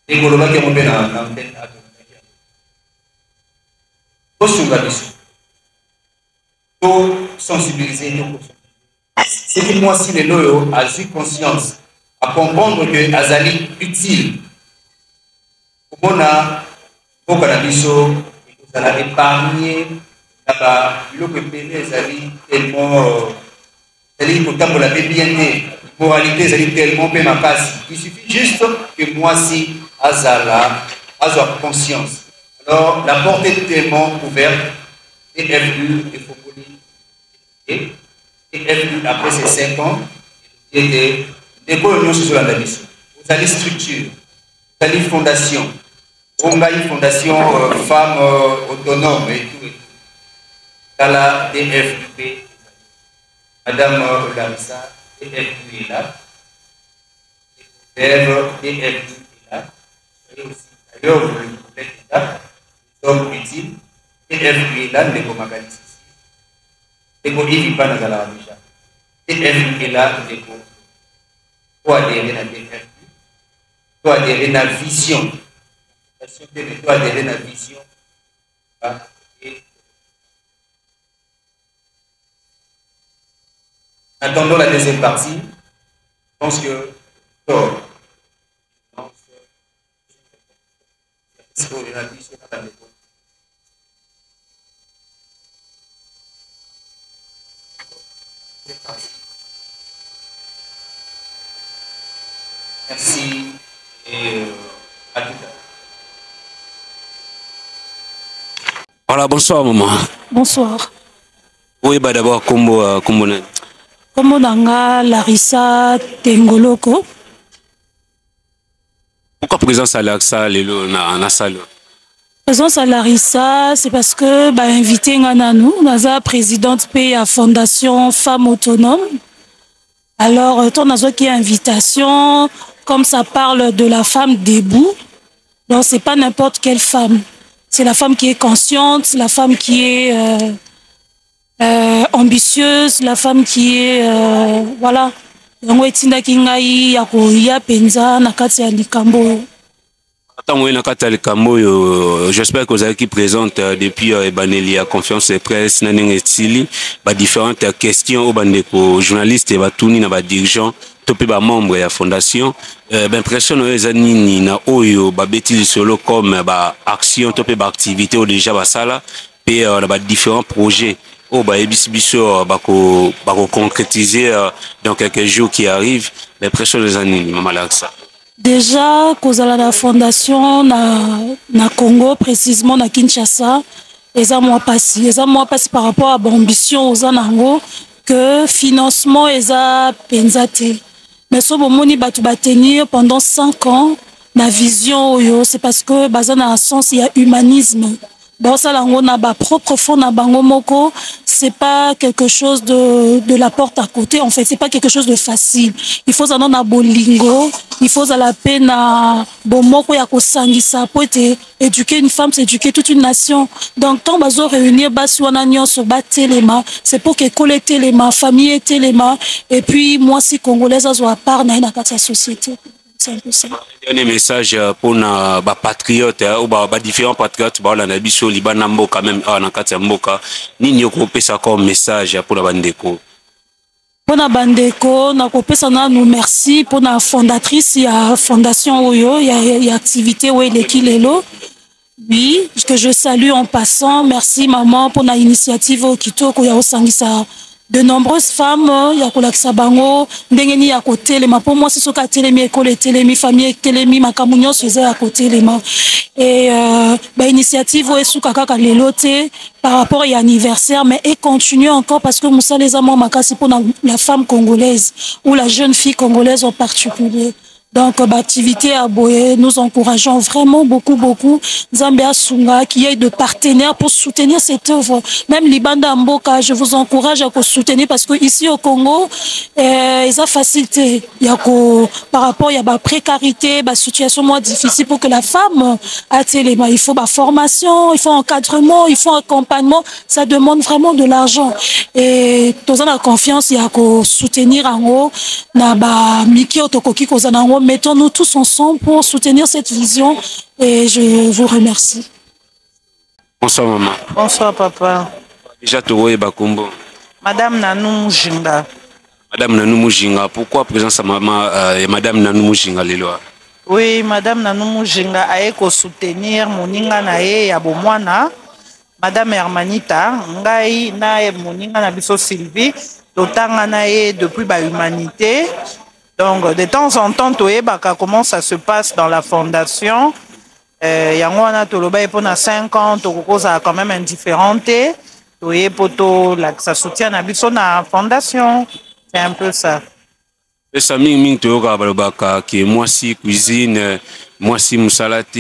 et pour le qui est monté dans l'antenne à pour Sumbabiso, pour sensibiliser. C'est que moi, si les loyaux a eu conscience, à comprendre que Azali utile, pour moi, pour Canabiso, vous allez épargner Azali tellement, c'est-à-dire pour la bien moralité, c'est tellement peu ma passe. Il suffit juste que moi, si Azala, Azala conscience. Alors, la porte est tellement ouverte, et FU, et Fokoli, et FU, après ces 5 ans, et des coloniaux sur la mission. Vous avez structure, vous avez fondation, vous avez une fondation femmes autonomes et tout. Dans la DFUP, Madame Larissa, DFU est là, DFU est là, et aussi, d'ailleurs, vous êtes là, nous sommes là, les commandantes. Les commandantes, ils ne pas dans la déjà. DFI est là, les commandantes. Pour adhérer à DFI, pour adhérer à la vision. Pour adhérer à la vision. Attendons la deuxième partie. Je pense que merci et à tout à l'heure. Voilà, bonsoir maman. Bonsoir. Oui, bah d'abord, Kombo Kombo Nanga Larissa Tengoloko. Pourquoi présence à l'Axa, na salle? Présence à Larissa, c'est parce que invité Ngananou, Naza présidente de la Fondation Femmes Autonomes. Alors, ton Nazo qui est invitation, comme ça parle de la femme debout, donc c'est pas n'importe quelle femme. C'est la femme qui est consciente, la femme qui est ambitieuse, la femme qui est voilà. J'espère que vous avez qui présente depuis la conférence de presse différentes questions aux journalistes et aux dirigeants membres de la fondation. L'impression que comme action, activité déjà et différents projets. Concrétiser dans quelques jours qui arrivent, l'impression des années, Maman Larissa. Déjà, cause à la fondation na Congo, précisément na Kinshasa, les mois passés par rapport à l'ambition aux anango que financement est à penzate. Mais ce moment ni batu tenir pendant 5 ans na vision c'est parce que dans un sens il y a humanisme. Bon, ça, on a propre fond na bango moko, c'est pas quelque chose de la porte à côté. En fait, c'est pas quelque chose de facile. Il faut en a bolingo, il faut à la peine à bon moko ya ko sangisa pour éduquer une femme, c'est éduquer toute une nation. Donc, tant bazo réunir basi wana nyonso ba telema, c'est pour que collecter les mains, famille telema, et puis moi si congolaise azo à part na kati ya société. C'est un peu ça. Dernier message pour les patriotes ou les différents patriotes qui sont Liban Mboka même en Katia Mboka. Ni ça comme message pour la bandeko. Pour la bandeko, nous merci pour la fondatrice, il y a fondation Oyo, il y a activité où il est Kilelo. Oui, que je salue en passant. Merci maman pour l'initiative au Kitoko ya Osangisa. De nombreuses femmes, il y a Kolaksa Bango, Ndengeni à côté, les pour moi, c'est ce qu'a télémi, école, télémi, famille, télémi, ma camounion, faisait à côté, les mains. Et, initiative, ouais, sous kaka, les lotés, par rapport à l'anniversaire, mais et continue encore parce que Moussa les amants, ma c'est pour la femme congolaise, ou la jeune fille congolaise en particulier. Donc, l'activité à Boye, nous encourageons vraiment beaucoup Zambia Sunga, qui est de partenaires pour soutenir cette œuvre. Même Libanda Mboka, je vous encourage à soutenir parce que ici au Congo, ils ont facilité. Il y a par rapport, il y a la précarité, la situation moins difficile pour que la femme a téléma. Il faut la formation, il faut encadrement, il faut accompagnement. Ça demande vraiment de l'argent. Et, dans la confiance, il y a qu'à soutenir en haut, na ba Miki Otokoki Kozanango. Mettons-nous tous ensemble pour soutenir cette vision et je vous remercie. Bonsoir maman. Bonsoir papa. Déjà Toro Bakumbo. Madame Nanou Mujinga. Madame Nanou Mujinga, pourquoi présence à maman Madame Nanou Mujinga Leloa? Oui, Madame Nanou Mujinga a été soutenir moninga nae ya bomwana. Madame Hermanita, ngai na moninga na biso Sylvie, totanga nae depuis ba humanité. Donc, de temps en temps, comment ça se passe dans la fondation. Yangwana Toloba est pendant 5 ans, Tokoko a quand même indifférente. Ça soutient la fondation. C'est un peu ça. Et ça ming toyoka balobaka qui moi si cuisine, moi si musalate,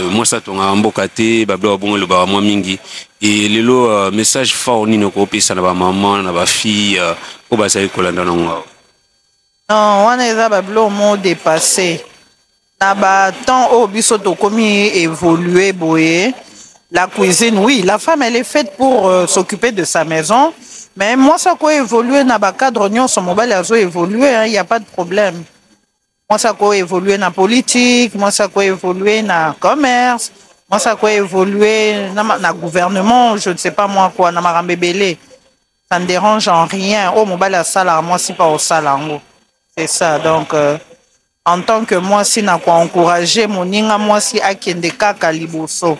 moi ça tonga mbokate, bablo bon le ba moi mingi. Et lelo message fort ni no ko pesa na ba maman na ba fille ko ba sa ikolanda nonga. Non, on est là, le mot dépassé. Temps au biso to komi évolué boye. La cuisine, oui, la femme, elle est faite pour s'occuper de sa maison. Mais moi, ça quoi évoluer dans le cadre de son mobile, il évolué, il n'y a pas de problème. Moi, ça quoi évoluer dans la politique, moi, ça quoi évoluer dans le commerce, moi, ça quoi évoluer dans le gouvernement, je ne sais pas moi quoi, dans ma bébélé. Ça ne dérange en rien. Oh, mobile à salaire, moi, si pas au salaire. C'est ça. Donc, en tant que moi, si n'a quoi encourager, mon ninga, moi, si à Kendeka Kaliboso.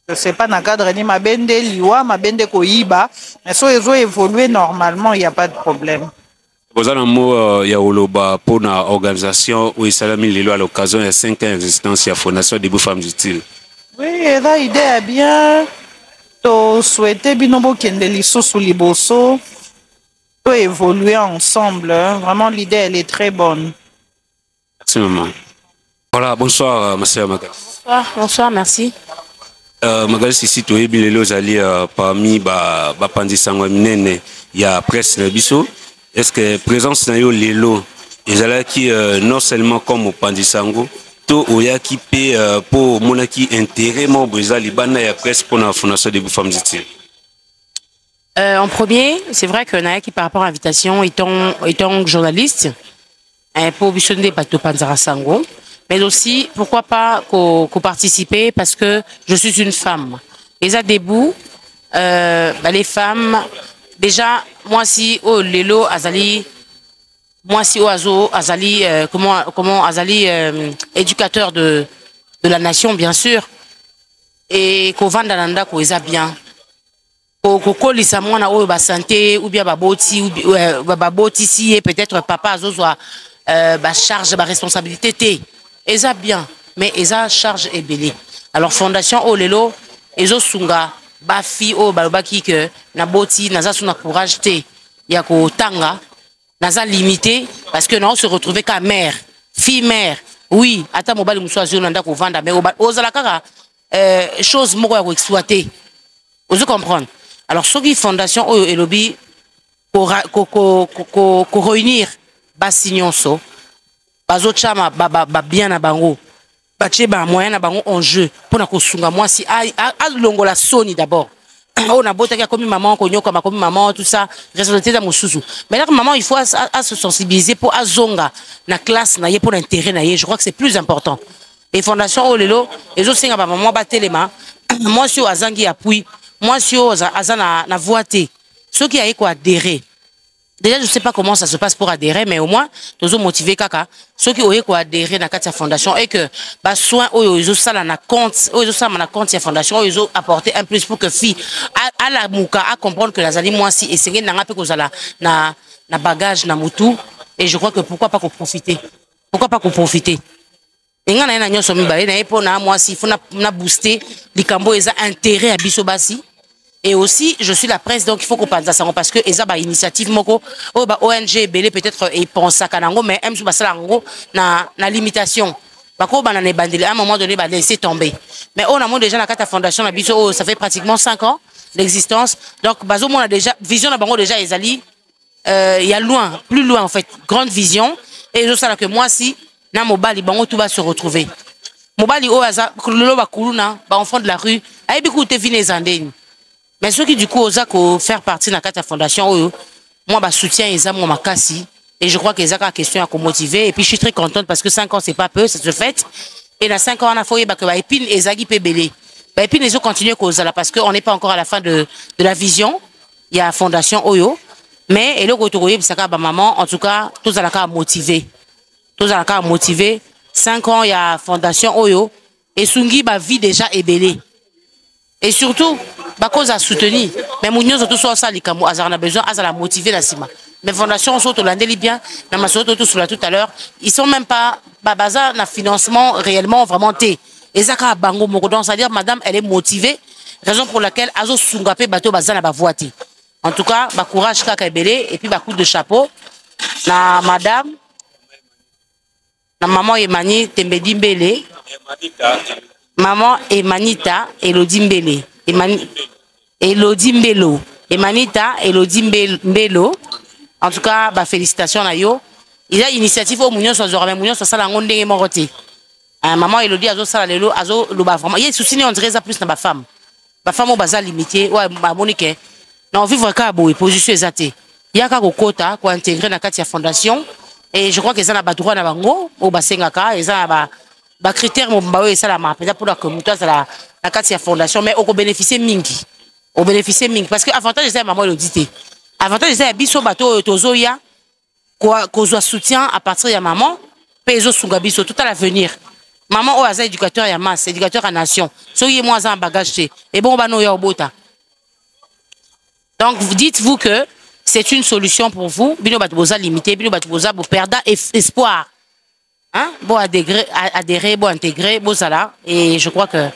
Je ne sais pas dans le cadre de ma bende liwa, ma bende koyiba, mais si ils ont évolué normalement, il n'y a pas de problème. Vous avez un mot, il y a Oloba pour l'organisation où il s'est mis à l'occasion de 5 ans d'existence de la Fondation Debout Femmes Utiles. Oui, la idée est bien. Tu souhaites binobo kendeliso sous liboso, tu évoluer ensemble. Vraiment, l'idée, elle est très bonne. Merci, maman. Voilà, bonsoir, ma sœur Magali. Bonsoir, merci. Magali, ici, tu es bien parmi les pandisango minene, il y a presse le biso. Est-ce que présence na yo lelo, ils qui non seulement comme au pandisango, to oya qui paie pour monaki intérêt mon brisal libana ya presse pour la Fondation Debout Femmes Utiles. En premier, c'est vrai que Nayaki par rapport à l'invitation, étant journaliste, pour Bishonde Bato Panzara Sango. Mais aussi, pourquoi pas participer parce que je suis une femme. Et ça debout, les femmes, déjà, moi si au Lelo Azali, moi si au Azo Azali, comment Azali, éducateur de la nation, bien sûr, et qu'au Vandananda qu'on est bien. Koko lisa mwana oyo ba santé ou bien baboti ou baboti si et peut-être papa Azo soit ba charge ba responsabilité té. Eza bien, mais eza charge est belé. Alors fondation Olelo, ezo sunga ba fi o balobaki que na boti naza suna courage té ya ko tanga naza limité parce que non se retrouver qu'à mère, fille mère. Oui, ata mobali muswazi nanda ko vanda mais ozala kaka chose moko ya ko exploiter. Vous comprendre. Alors ce qui fondation Oyo Elobi pour réunir ba signonso bazo chama ba bien na bango bache ba moyen na bango en jeu pour na kosunga moi si a longola soni d'abord on a botaka comme maman konyoka comme maman tout ça responsabilité da mususu mais là maman il faut à se sensibiliser pour azonga na classe na ye pour l'intérêt na ye je crois que c'est plus important et fondation Olelo ezo singa ba maman ba telema moi si azangi appui moi si azana na voité ceux qui a quoi adhérer. Déjà, je ne sais pas comment ça se passe pour adhérer, mais au moins, nous avons motivé kaka. Ceux qui ont adhéré à la fondation et que, bah, soin, ils ont ça na compte, ils ont ça na compte la fondation, ils ont apporté un plus pour que fille, à la mouka, à comprendre que la zali moi si, et c'est que n'a pas que na bagage, na moutou, et je crois que pourquoi pas qu'on profiter. Pourquoi pas qu'on profiter. Et nga na nyo somi ba, na pour na moi si, faut na booster, les cambo, ils ont intérêt à bisobasi. Et aussi, je suis la presse, donc il faut qu'on parle de ça parce que ils ont une initiative moko, ONG belé peut-être et pense à Kanango, mais M. Bassalango na limitation. Bako banane bandeli à un moment donné ba laisser tomber. Mais on a déjà la carte fondation la biso, ça fait pratiquement 5 ans d'existence. Donc bazo on a déjà vision na bango déjà ezali il y a loin, plus loin en fait, grande vision et je sais que moi si na mobali bango tout va se retrouver. Mobali o aza lolo ba kuluna, ba enfant de la rue, ay biku te vine zandeni. Mais ceux qui du coup osent faire partie de la fondation, moi je soutiens les amis ma cassi et je crois que les a question à motiver et puis je suis très contente parce que 5 ans c'est pas peu, ça se fait et dans 5 ans on a fait que bah épine et zagi pebele. Bah épine les autres continuent cause là parce que on n'est pas encore à la fin de la vision. Il y a la fondation Oyo mais et le retour ça ka ba maman en tout cas tous à la cas motiver. Tous à la cas motiver. 5 ans il y a fondation Oyo et Sungi ba vie déjà ébélé. Et surtout, bah cause à soutenir. Mais mon tout soit ça, les camo, a besoin, à la motiver la cima. Mais fondation, sont au landeli bien, na masoto tout sur tout à l'heure, ils sont même pas, bah baza na financement réellement vraiment té. Et ça ka bango mokodon, c'est-à-dire madame, elle est motivée, raison pour laquelle azo sungapé bateau baza na ba voiti. En tout cas, bah courage kaka ebele et puis bah coup de chapeau na madame, na maman Emani Tembedi Mbele. Maman Emanita Elodie Mbele. Elodie Mbelo. Emanita Elodie Mbelo. En tout cas, bah, félicitations à yo. Il y a une initiative au Mounion Sozora, mais Mounion Sosala Ngondé Moroté. maman Elodie azo sala lelo azo loba vraiment il y a souci on dirait ça plus na ba femme au bazar limité ouais ba monique non vivre ka boy position exacte il y a ka kokota ko intégrer na kati ya fondation et je crois que ça na ba droit na bango au basengaka et ça ba critère mo ba ça la ma peut-être pour la communauté ça la kati ya fondation mais au bénéficier mingi parce que avantage c'est maman Elodie avantage c'est biso bato tozo ya ko soutien à partir ya maman peso sunga biso tout à l'avenir. Maman, est éducateur à masse, éducateur à nation. Soyez moins en bagage. Et bon, donc, vous dites-vous que c'est une solution pour vous. Bino batboza limité, bino batboza pour perdre espoir. Hein? Bon, adhérer, bon, intégrer, bon, ça là. Et je crois que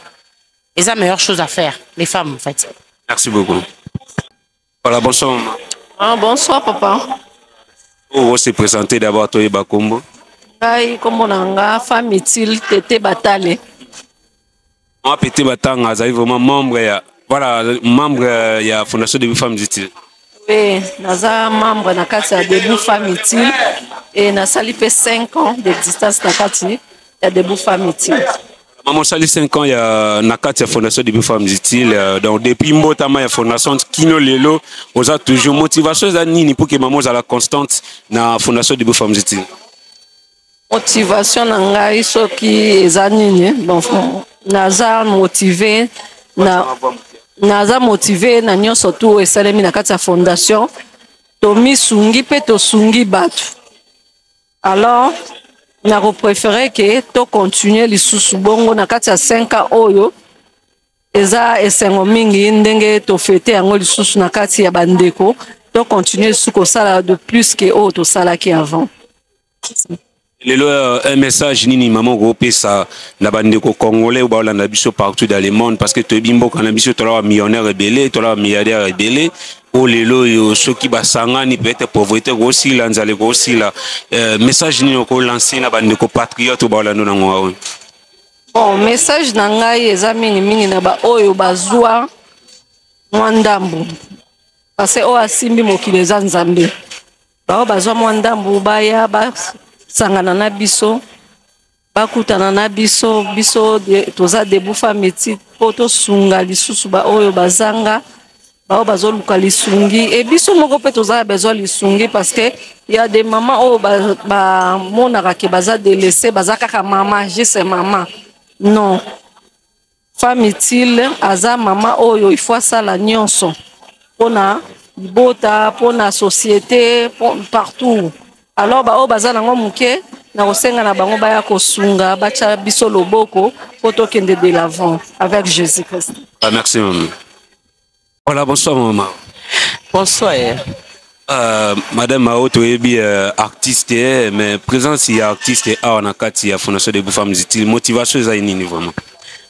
c'est la meilleure chose à faire, les femmes, en fait. Merci beaucoup. Voilà, bonsoir, maman. Ah, bonsoir, papa. On s'est présenté d'abord à Toye Bakombo. Comme on a femme utile, Tété Batale. Moi, Tété Batanga, vous vraiment membre, voilà, membre de la Fondation Debout Femmes Utiles. Oui, naza membre na kati ya Debout Femmes Utiles et na sali fait 5 ans d'existence na kati ya Debout Femmes Utiles. Maman sali 5 ans ya na kati ya Fondation Debout Femmes Utiles. Donc depuis mbotama ya Fondation Kino Lelo, on a toujours motivation za nini pour que maman soit la constante na Fondation Debout Femmes Utiles. Motivation na ngai soki eza nini bon naza motivé na nyonso tu esalemi na kati ya fondation to misungi pe to sungi bato alors na préféré que to continuer lisusu bongo na kati ya 5 ans oyo eza esengo mingi ndenge to fete yango lisusu na kati ya bandeko to continuer lisusu kosala de plus que oyo tosalaki avant. Un message nini maman groupe ça la bande congolais ou ba la biso partout dans le monde parce que to bimbo kana biso to la millionnaire rebelle to la milliardaire rebelle o lelo yo soki basanga ni peut-être pauvreté aussi la nzale aussi la message nini ko lancer na bande ko patriote ba la nona ngwa. Bon message na ngai eza mingi na ba oyo bazwa mwandambu parce que o asimbi mokili eza nzambe ba bazwa mwandambu baya ba sangana na biso bakutana na biso toza Debout Femmes Utiles poto sunga lisusu ba oyo bazanga ba bazoluka lisungi et biso moko pe toza besoin lisungi parce que il y a des mamans oyo ba monaka ke baza délaissé baza kaka mama juste maman non Femme Utile aza mama oyo il faut sala nyonso pona bota pona société partout. Alors ba o baza nango muke na kosenga na bango baya kosunga bacha biso loboko poto kende de l'avant avec Jésus-Christ. Merci maman. Voilà, bonsoir maman. Bonsoir. Madame Mao toyebi artiste mais présence il y a artiste on a kati ya Fondation Debout Femmes Utiles motivation za nini vraiment?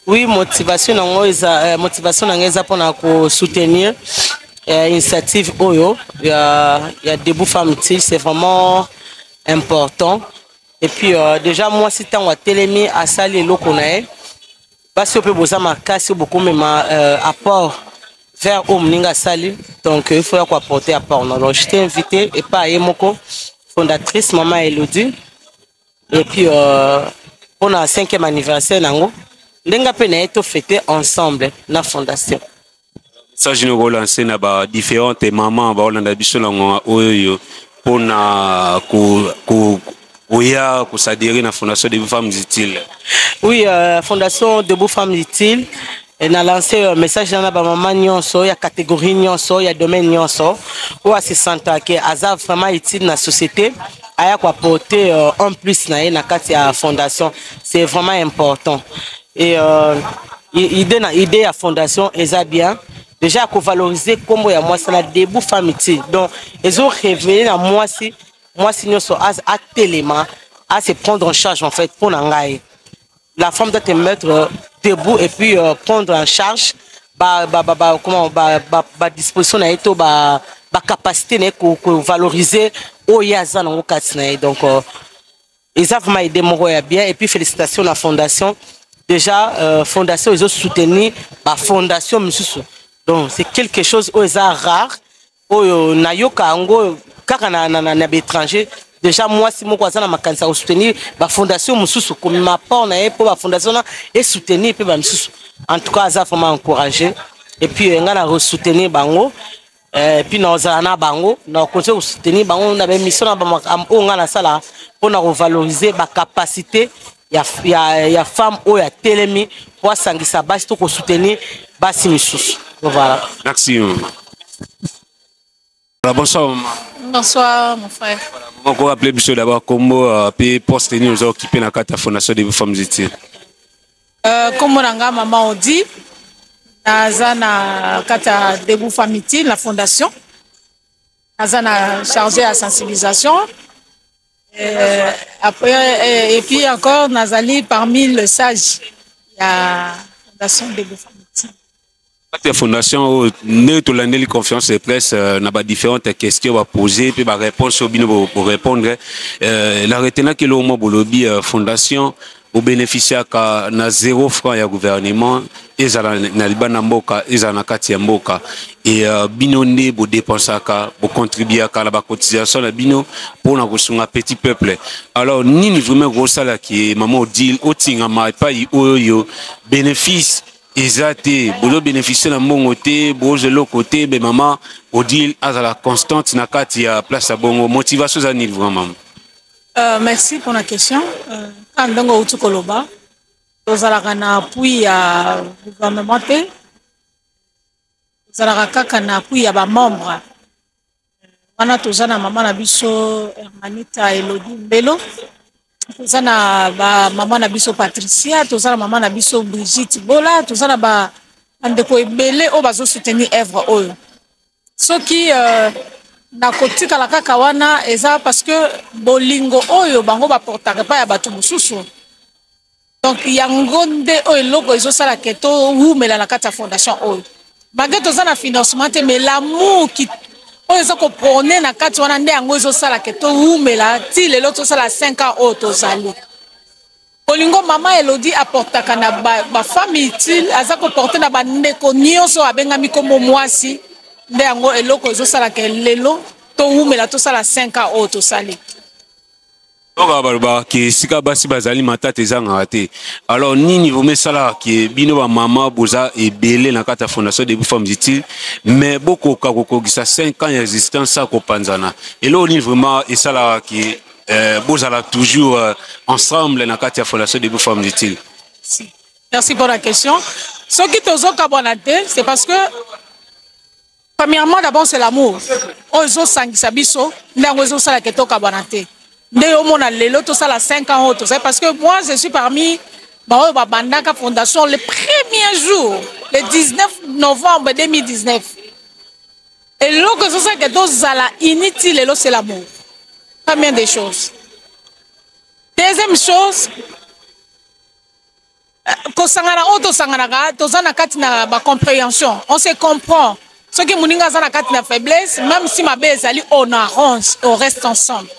Oui, motivation nango eza motivation nango eza pona ko soutenir initiative Oyo, il y a Debout Femmes Utiles, c'est vraiment important. Et puis déjà moi si tant à télémi à saler le connaît, parce que peut besoin ma casse beaucoup même apport vers Omninga Sali, donc il faut apporter apport. Donc je t'ai invité et pas Emoko, fondatrice maman Elodie, et puis pour le 5e anniversaire nango, n'enga pena eto fêter ensemble na fondation. Ça je nous relance na ba différentes mamans ba olanda biso lango oyo pona ko oya ko s'adhérer na Fondation Debout Femmes Utiles. Oui, Fondation Debout Femmes Utiles elle a lancé un message dans la maman nyonso, il y a catégorie nyonso, il y a domaine nyonso où se sentir que azar vraiment utile na société aya ko apporter en plus na kati ya fondation, c'est vraiment important. Et idée à fondation est bien. Déjà, qu'on valoriser comme il y a moi, c'est la Debout Femmes Utiles. Donc, ils ont révélé à moi si nous sommes à téléma, à se prendre en charge en fait pour n'engager. La femme doit te mettre debout et puis prendre en charge, disposition na capacité pour valoriser au yaza dans le cas. Donc, ils ont vraiment aidé moi bien et puis félicitations à la fondation. Déjà, fondation ils ont soutenu la fondation monsieur. Donc c'est quelque chose où est rare, où nayoka ango kaka na étranger déjà moi si moko aza na makanisa ko soutenir ba fondation mususu comme ma part na pour ba fondation et soutenir pe ba mususu en tout cas aza vraiment encourager et puis nga na soutenir bango et puis na ozana bango na conseil soutenir bango na ba mission na ba nga na sala pour na revaloriser ba capacité ya femme ou ya telemi pour sangisa basi to ko soutenir basi mususu voilà. Merci. Bonsoir maman. Bonsoir mon frère. On va appeler monsieur d'abord comment puis poste nous occupé dans la fondation des femmes utiles. Comme on maman on dit na kata Debout Femmes Utiles la fondation. Azana chargé à sensibilisation. Après et puis encore Nazali parmi le sage la fondation Debout Femmes Utiles. La fondation neutre l'année confiance et presse n'a pas différentes questions à poser puis ba réponse au bino pour répondre la retenant que le mot bolobi fondation au bénéficiaire ka na 0 francs ya gouvernement ezala na libana mboka ezala na kati ya mboka et bino nde bo dépensaka bo contribuer ka la ba cotisation la bino pour na kosunga petit peuple alors nini vraiment gosala ki maman dit otinga ma pa yo bénéfice Ezate, bolo bénéficier na mbongo te, bozo lo côté, mais maman, Odile a la constante na kati ya place à bongo. Motivation za nil vraiment. Merci pour la question. Quand ndongo utu koloba, tozalaka na appui ya gouvernement te, tozalaka kaka na appui ya ba membre. Wana tozana maman na biso Hermanita Elodie Mbelo. Tozana ba maman na biso Patricia, tozana maman na biso Brigitte Bola, tozana ba andeko ebele o bazo soutenir œuvre oyo. Soki na kotika la kaka wana eza parce que bolingo oyo bango ba portaka pa ya bato mususu. Donc yango nde oyo loko ezo sala keto wumela na kata fondation oyo. Malgré tozana financement te mais l'amour qui oyo ko prôner na kati wana nde yango ezo sala keto wumela ti lelo to sala 5 ans oyo tozali. Bolingo mama Elodie apportaka na ba famille utile aza ko porter na ba ndeko nyonso abengami komo mwasi nde yango eloko ezo sala ke lelo to wumela to sala 5 ans oyo tosali. Qui sika basi bazali matata ezanga raté alors nini vous met sala qui bino ba mama boza et belé na kata fondation des femmes utiles mais beaucoup kokokisa 5 ans d'existence ça ko panzana et là on est vraiment et sala qui boza là toujours ensemble na kata fondation des femmes utiles. Merci pour la question. Ce qui tozo kabonate c'est parce que premièrement d'abord c'est l'amour. Ozo sangisa biso ndango ozo sala keto kabonate. On a les lots, ça la 5 ans autres. Parce que moi, je suis parmi Bandaka Fondation le premier jour, le 19 novembre 2019. Et l'eau que ça que deux à la inutile, c'est l'amour. Première des choses. Deuxième chose, compréhension. On se comprend. Ce qui est faiblesse, même si ma belle on arrange, on reste ensemble.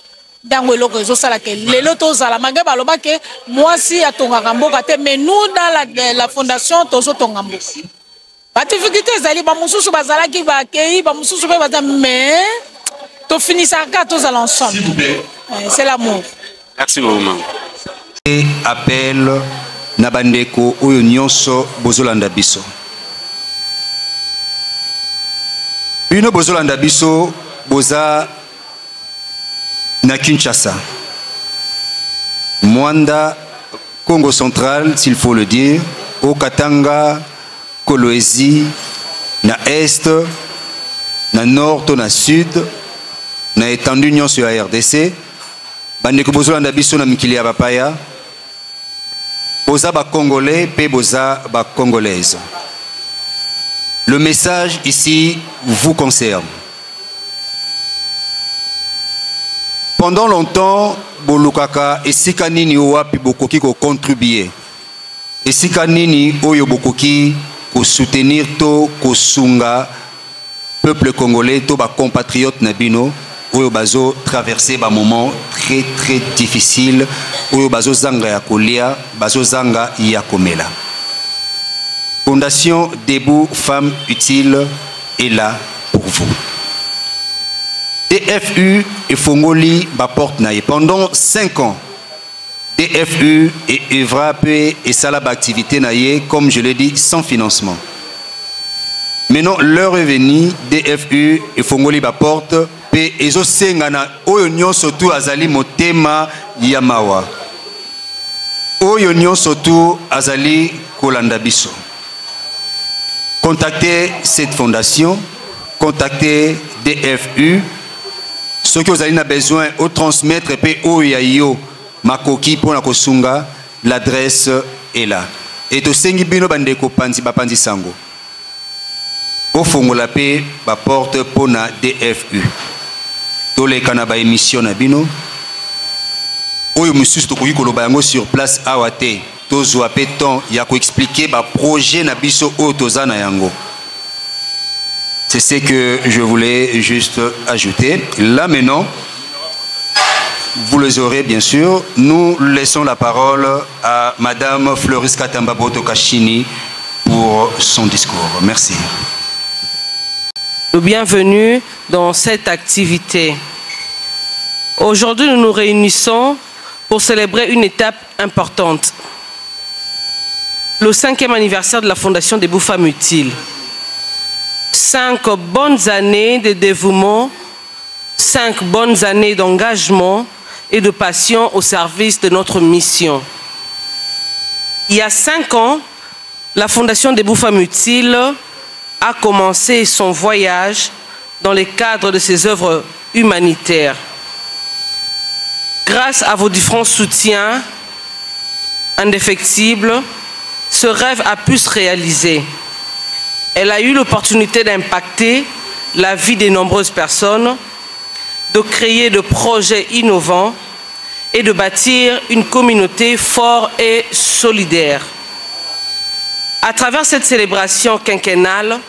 Dans le réseau les lotos à la maga baloba que moi si à ton ramboka mais nous dans la fondation tozo ton rambo. Ba difficulté zali ba mususu bazala ki ba kei ba mususu ba mais to finissant ka tous à l'ensemble. C'est l'amour. Merci beaucoup. Et appel na bandeko oyo nyonso bozolanda biso. Bino bozolanda biso boza na Kinshasa, Mwanda, Congo central, s'il faut le dire, au Katanga, Kolwezi, na Est, na Nord, na Sud, na étendue union sur la RDC, bandeko bozolanda biso na mikili ya bapaya, boza ba Congolais, pe boza ba Congolaises. Le message ici vous concerne. Pendant longtemps, bolukaka esika nini wapi bokoki ko contribuer. Esika nini oyo bokoki ko soutenir to ko sunga peuple congolais to ba compatriotes na bino oyo bazo traverser ba moment très difficile oyo bazo zanga ya kolia, bazo zanga ya komela. Fondation Debout Femmes Utiles est là pour vous. DFU et Fongoli Baport Naye. Pendant 5 ans, DFU et Evra et Salab activité Naye, comme je l'ai dit, sans financement. Maintenant, l'heure est venue, DFU et Fongoli Baport, et Ezo Sengana, Oyonyo surtout Azali Motema Yamawa. Oyonyo surtout Azali Kolandabiso. Contactez cette fondation, contactez DFU. Ceux qui ont besoin de transmettre et Oyayo Makoki pour la Kosunga, l'adresse est là. Et to sengi bino bandeko panzi bapandi sango. Au fongola pe ba porte pour na DFU. To les kanaba émission na bino. Oyo mususu to koyi koloba yango sur place awate. To zwa pe temps ya ko expliquer ba projet na biso o tozana yango. C'est ce que je voulais juste ajouter. Là maintenant, vous les aurez bien sûr. Nous laissons la parole à Madame Floris Katamba Botokashini pour son discours. Merci. Bienvenue dans cette activité. Aujourd'hui, nous nous réunissons pour célébrer une étape importante. Le 5e anniversaire de la Fondation Debout Femmes Utiles. 5 bonnes années de dévouement, 5 bonnes années d'engagement et de passion au service de notre mission. Il y a 5 ans, la Fondation Debout Femmes Utiles a commencé son voyage dans le cadre de ses œuvres humanitaires. Grâce à vos différents soutiens indéfectibles, ce rêve a pu se réaliser. Elle a eu l'opportunité d'impacter la vie de nombreuses personnes, de créer des projets innovants et de bâtir une communauté forte et solidaire. À travers cette célébration quinquennale,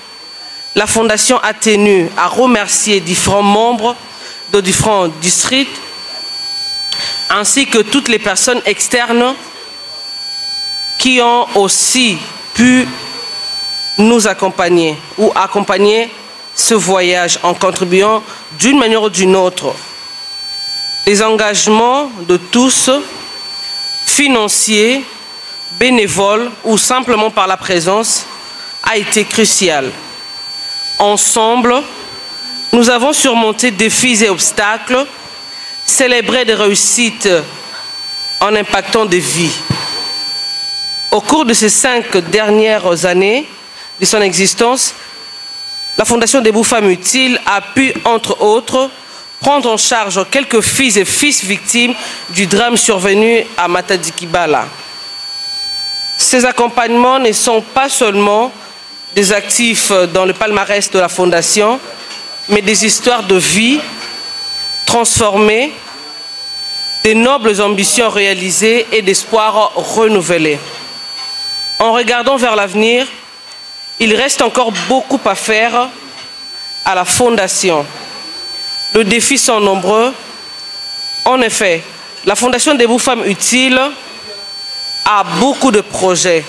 la Fondation a tenu à remercier différents membres de différents districts ainsi que toutes les personnes externes qui ont aussi pu nous accompagner ou accompagner ce voyage en contribuant d'une manière ou d'une autre. Les engagements de tous, financiers, bénévoles ou simplement par la présence, a été crucial. Ensemble, nous avons surmonté défis et obstacles, célébré des réussites en impactant des vies. Au cours de ces 5 dernières années de son existence, la Fondation Debout Femmes Utiles a pu, entre autres, prendre en charge quelques filles et fils victimes du drame survenu à Matadi-Kibala. Ces accompagnements ne sont pas seulement des actifs dans le palmarès de la Fondation, mais des histoires de vie transformées, des nobles ambitions réalisées et d'espoirs renouvelés. En regardant vers l'avenir, il reste encore beaucoup à faire à la Fondation. Les défis sont nombreux. En effet, la Fondation Debout Femmes Utiles a beaucoup de projets,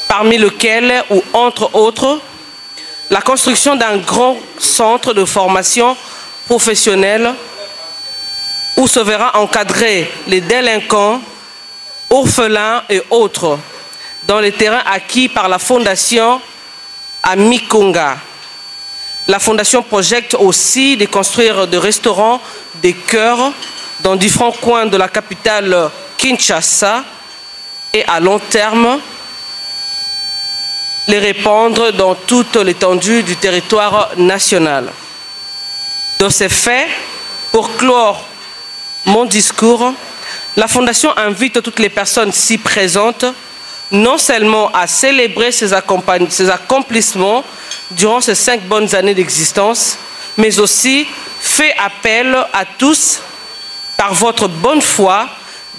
parmi lesquels, ou entre autres, la construction d'un grand centre de formation professionnelle où se verra encadrer les délinquants, orphelins et autres dans les terrains acquis par la Fondation à Mikonga. La Fondation projette aussi de construire des restaurants, des cœurs dans différents coins de la capitale Kinshasa et à long terme les répandre dans toute l'étendue du territoire national. De ces faits, pour clore mon discours, la Fondation invite toutes les personnes si présentes non seulement à célébrer ces accomplissements durant ces 5 bonnes années d'existence, mais aussi fait appel à tous, par votre bonne foi,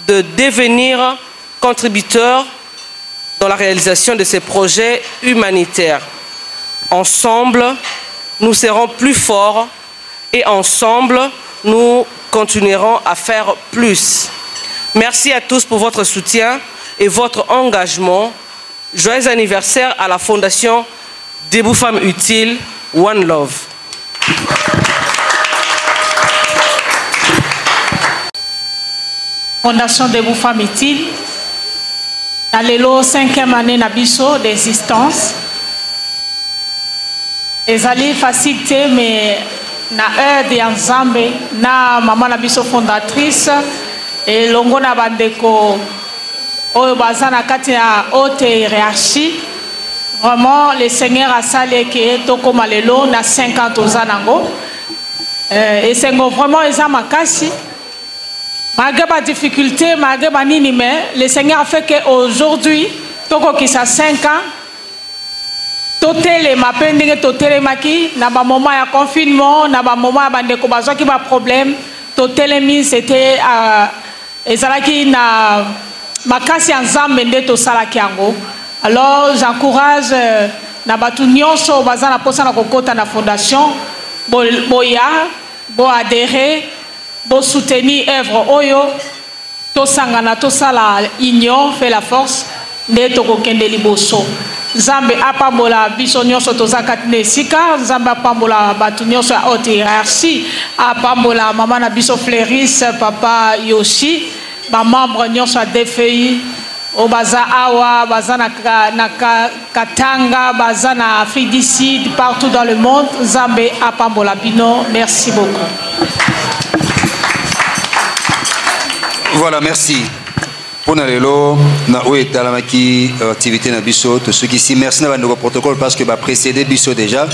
de devenir contributeurs dans la réalisation de ces projets humanitaires. Ensemble, nous serons plus forts et ensemble, nous continuerons à faire plus. Merci à tous pour votre soutien et votre engagement. Joyeux anniversaire à la Fondation Debout Femmes Utiles. One Love. Fondation Debout Femmes Utiles. Dans les 5e année nabiso d'existence. Ezali facilité mais na aide ensemble na maman nabiso fondatrice et longo na bandeko oyo baza na kati ya haute hiérarchie. Vraiment le Seigneur a salé que tokoma lelo na 50 ans nango. Et c'est vraiment eza makasi. Malgré ma difficulté, malgré ma nini, mais le Seigneur a fait qu'aujourd'hui, toko qui a 5 ans, totele ma pending totele maki, na ba moment ya confinement, na ba moment bande ko bazwa ki ba problème, totele mi c'était ezalaki na makasi ensemble nde to salaki yango. Alors j'encourage na batu nyonso baza na posa na kokota na fondation boya bo adhérer bo soutenir œuvre oyo to sangana to sala union fait la force nde to kokende liboso. Nzambe apambola biso nyonso tozakati na esika, Nzambe apambola batu nyonso ya haute hiérarchie, apambola mama na biso Fleuris, papa Yoshi, ba membre nyonso ya DFI o baza awa, baza na Katanga, baza na Afrique du Sud, partout dans le monde. Nzambe apambola bino. Merci beaucoup. Voilà, merci. Pour Nalelo, na oue talamaki activité na biso, tous ceux qui ici, merci na le protocole parce que va précéder biso déjà.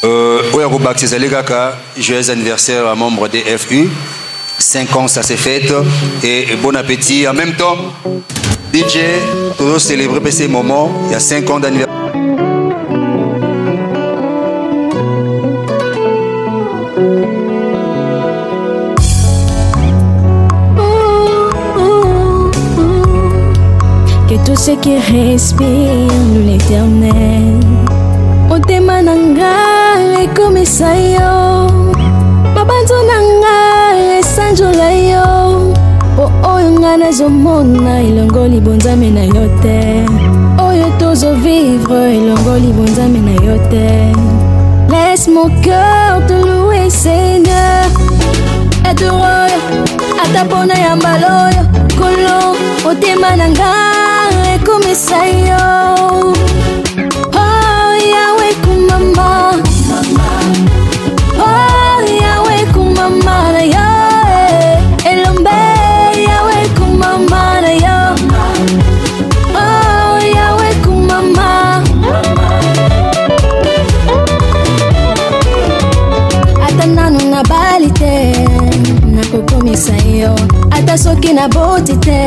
Oya Roubak Césalegaka, joyeux anniversaire à membre des FU. 5 ans ça s'est fait et bon appétit. En même temps, DJ, toujours célébrer ces moments. Il y a 5 ans d'anniversaire. Tout ce qui respire l'éternel. Motema nanga comme ça yo. Mabanzo nanga esanjola yo. Oyo ngana zomona ilongo libonzame na yote. Oyo tozo vivre ilongo libonzame na yote. Laisse mon cœur te louer Seigneur. Et te roya atapona yambaloyo. Kolo motema nanga comme ça yo. Oh Yahweh kumama, oh Yahweh kumama na yo. Elombe Yahweh kumama na yo. Oh Yahweh kumama. Ata nanu na balite na kokomisa yo. Ata soki na botite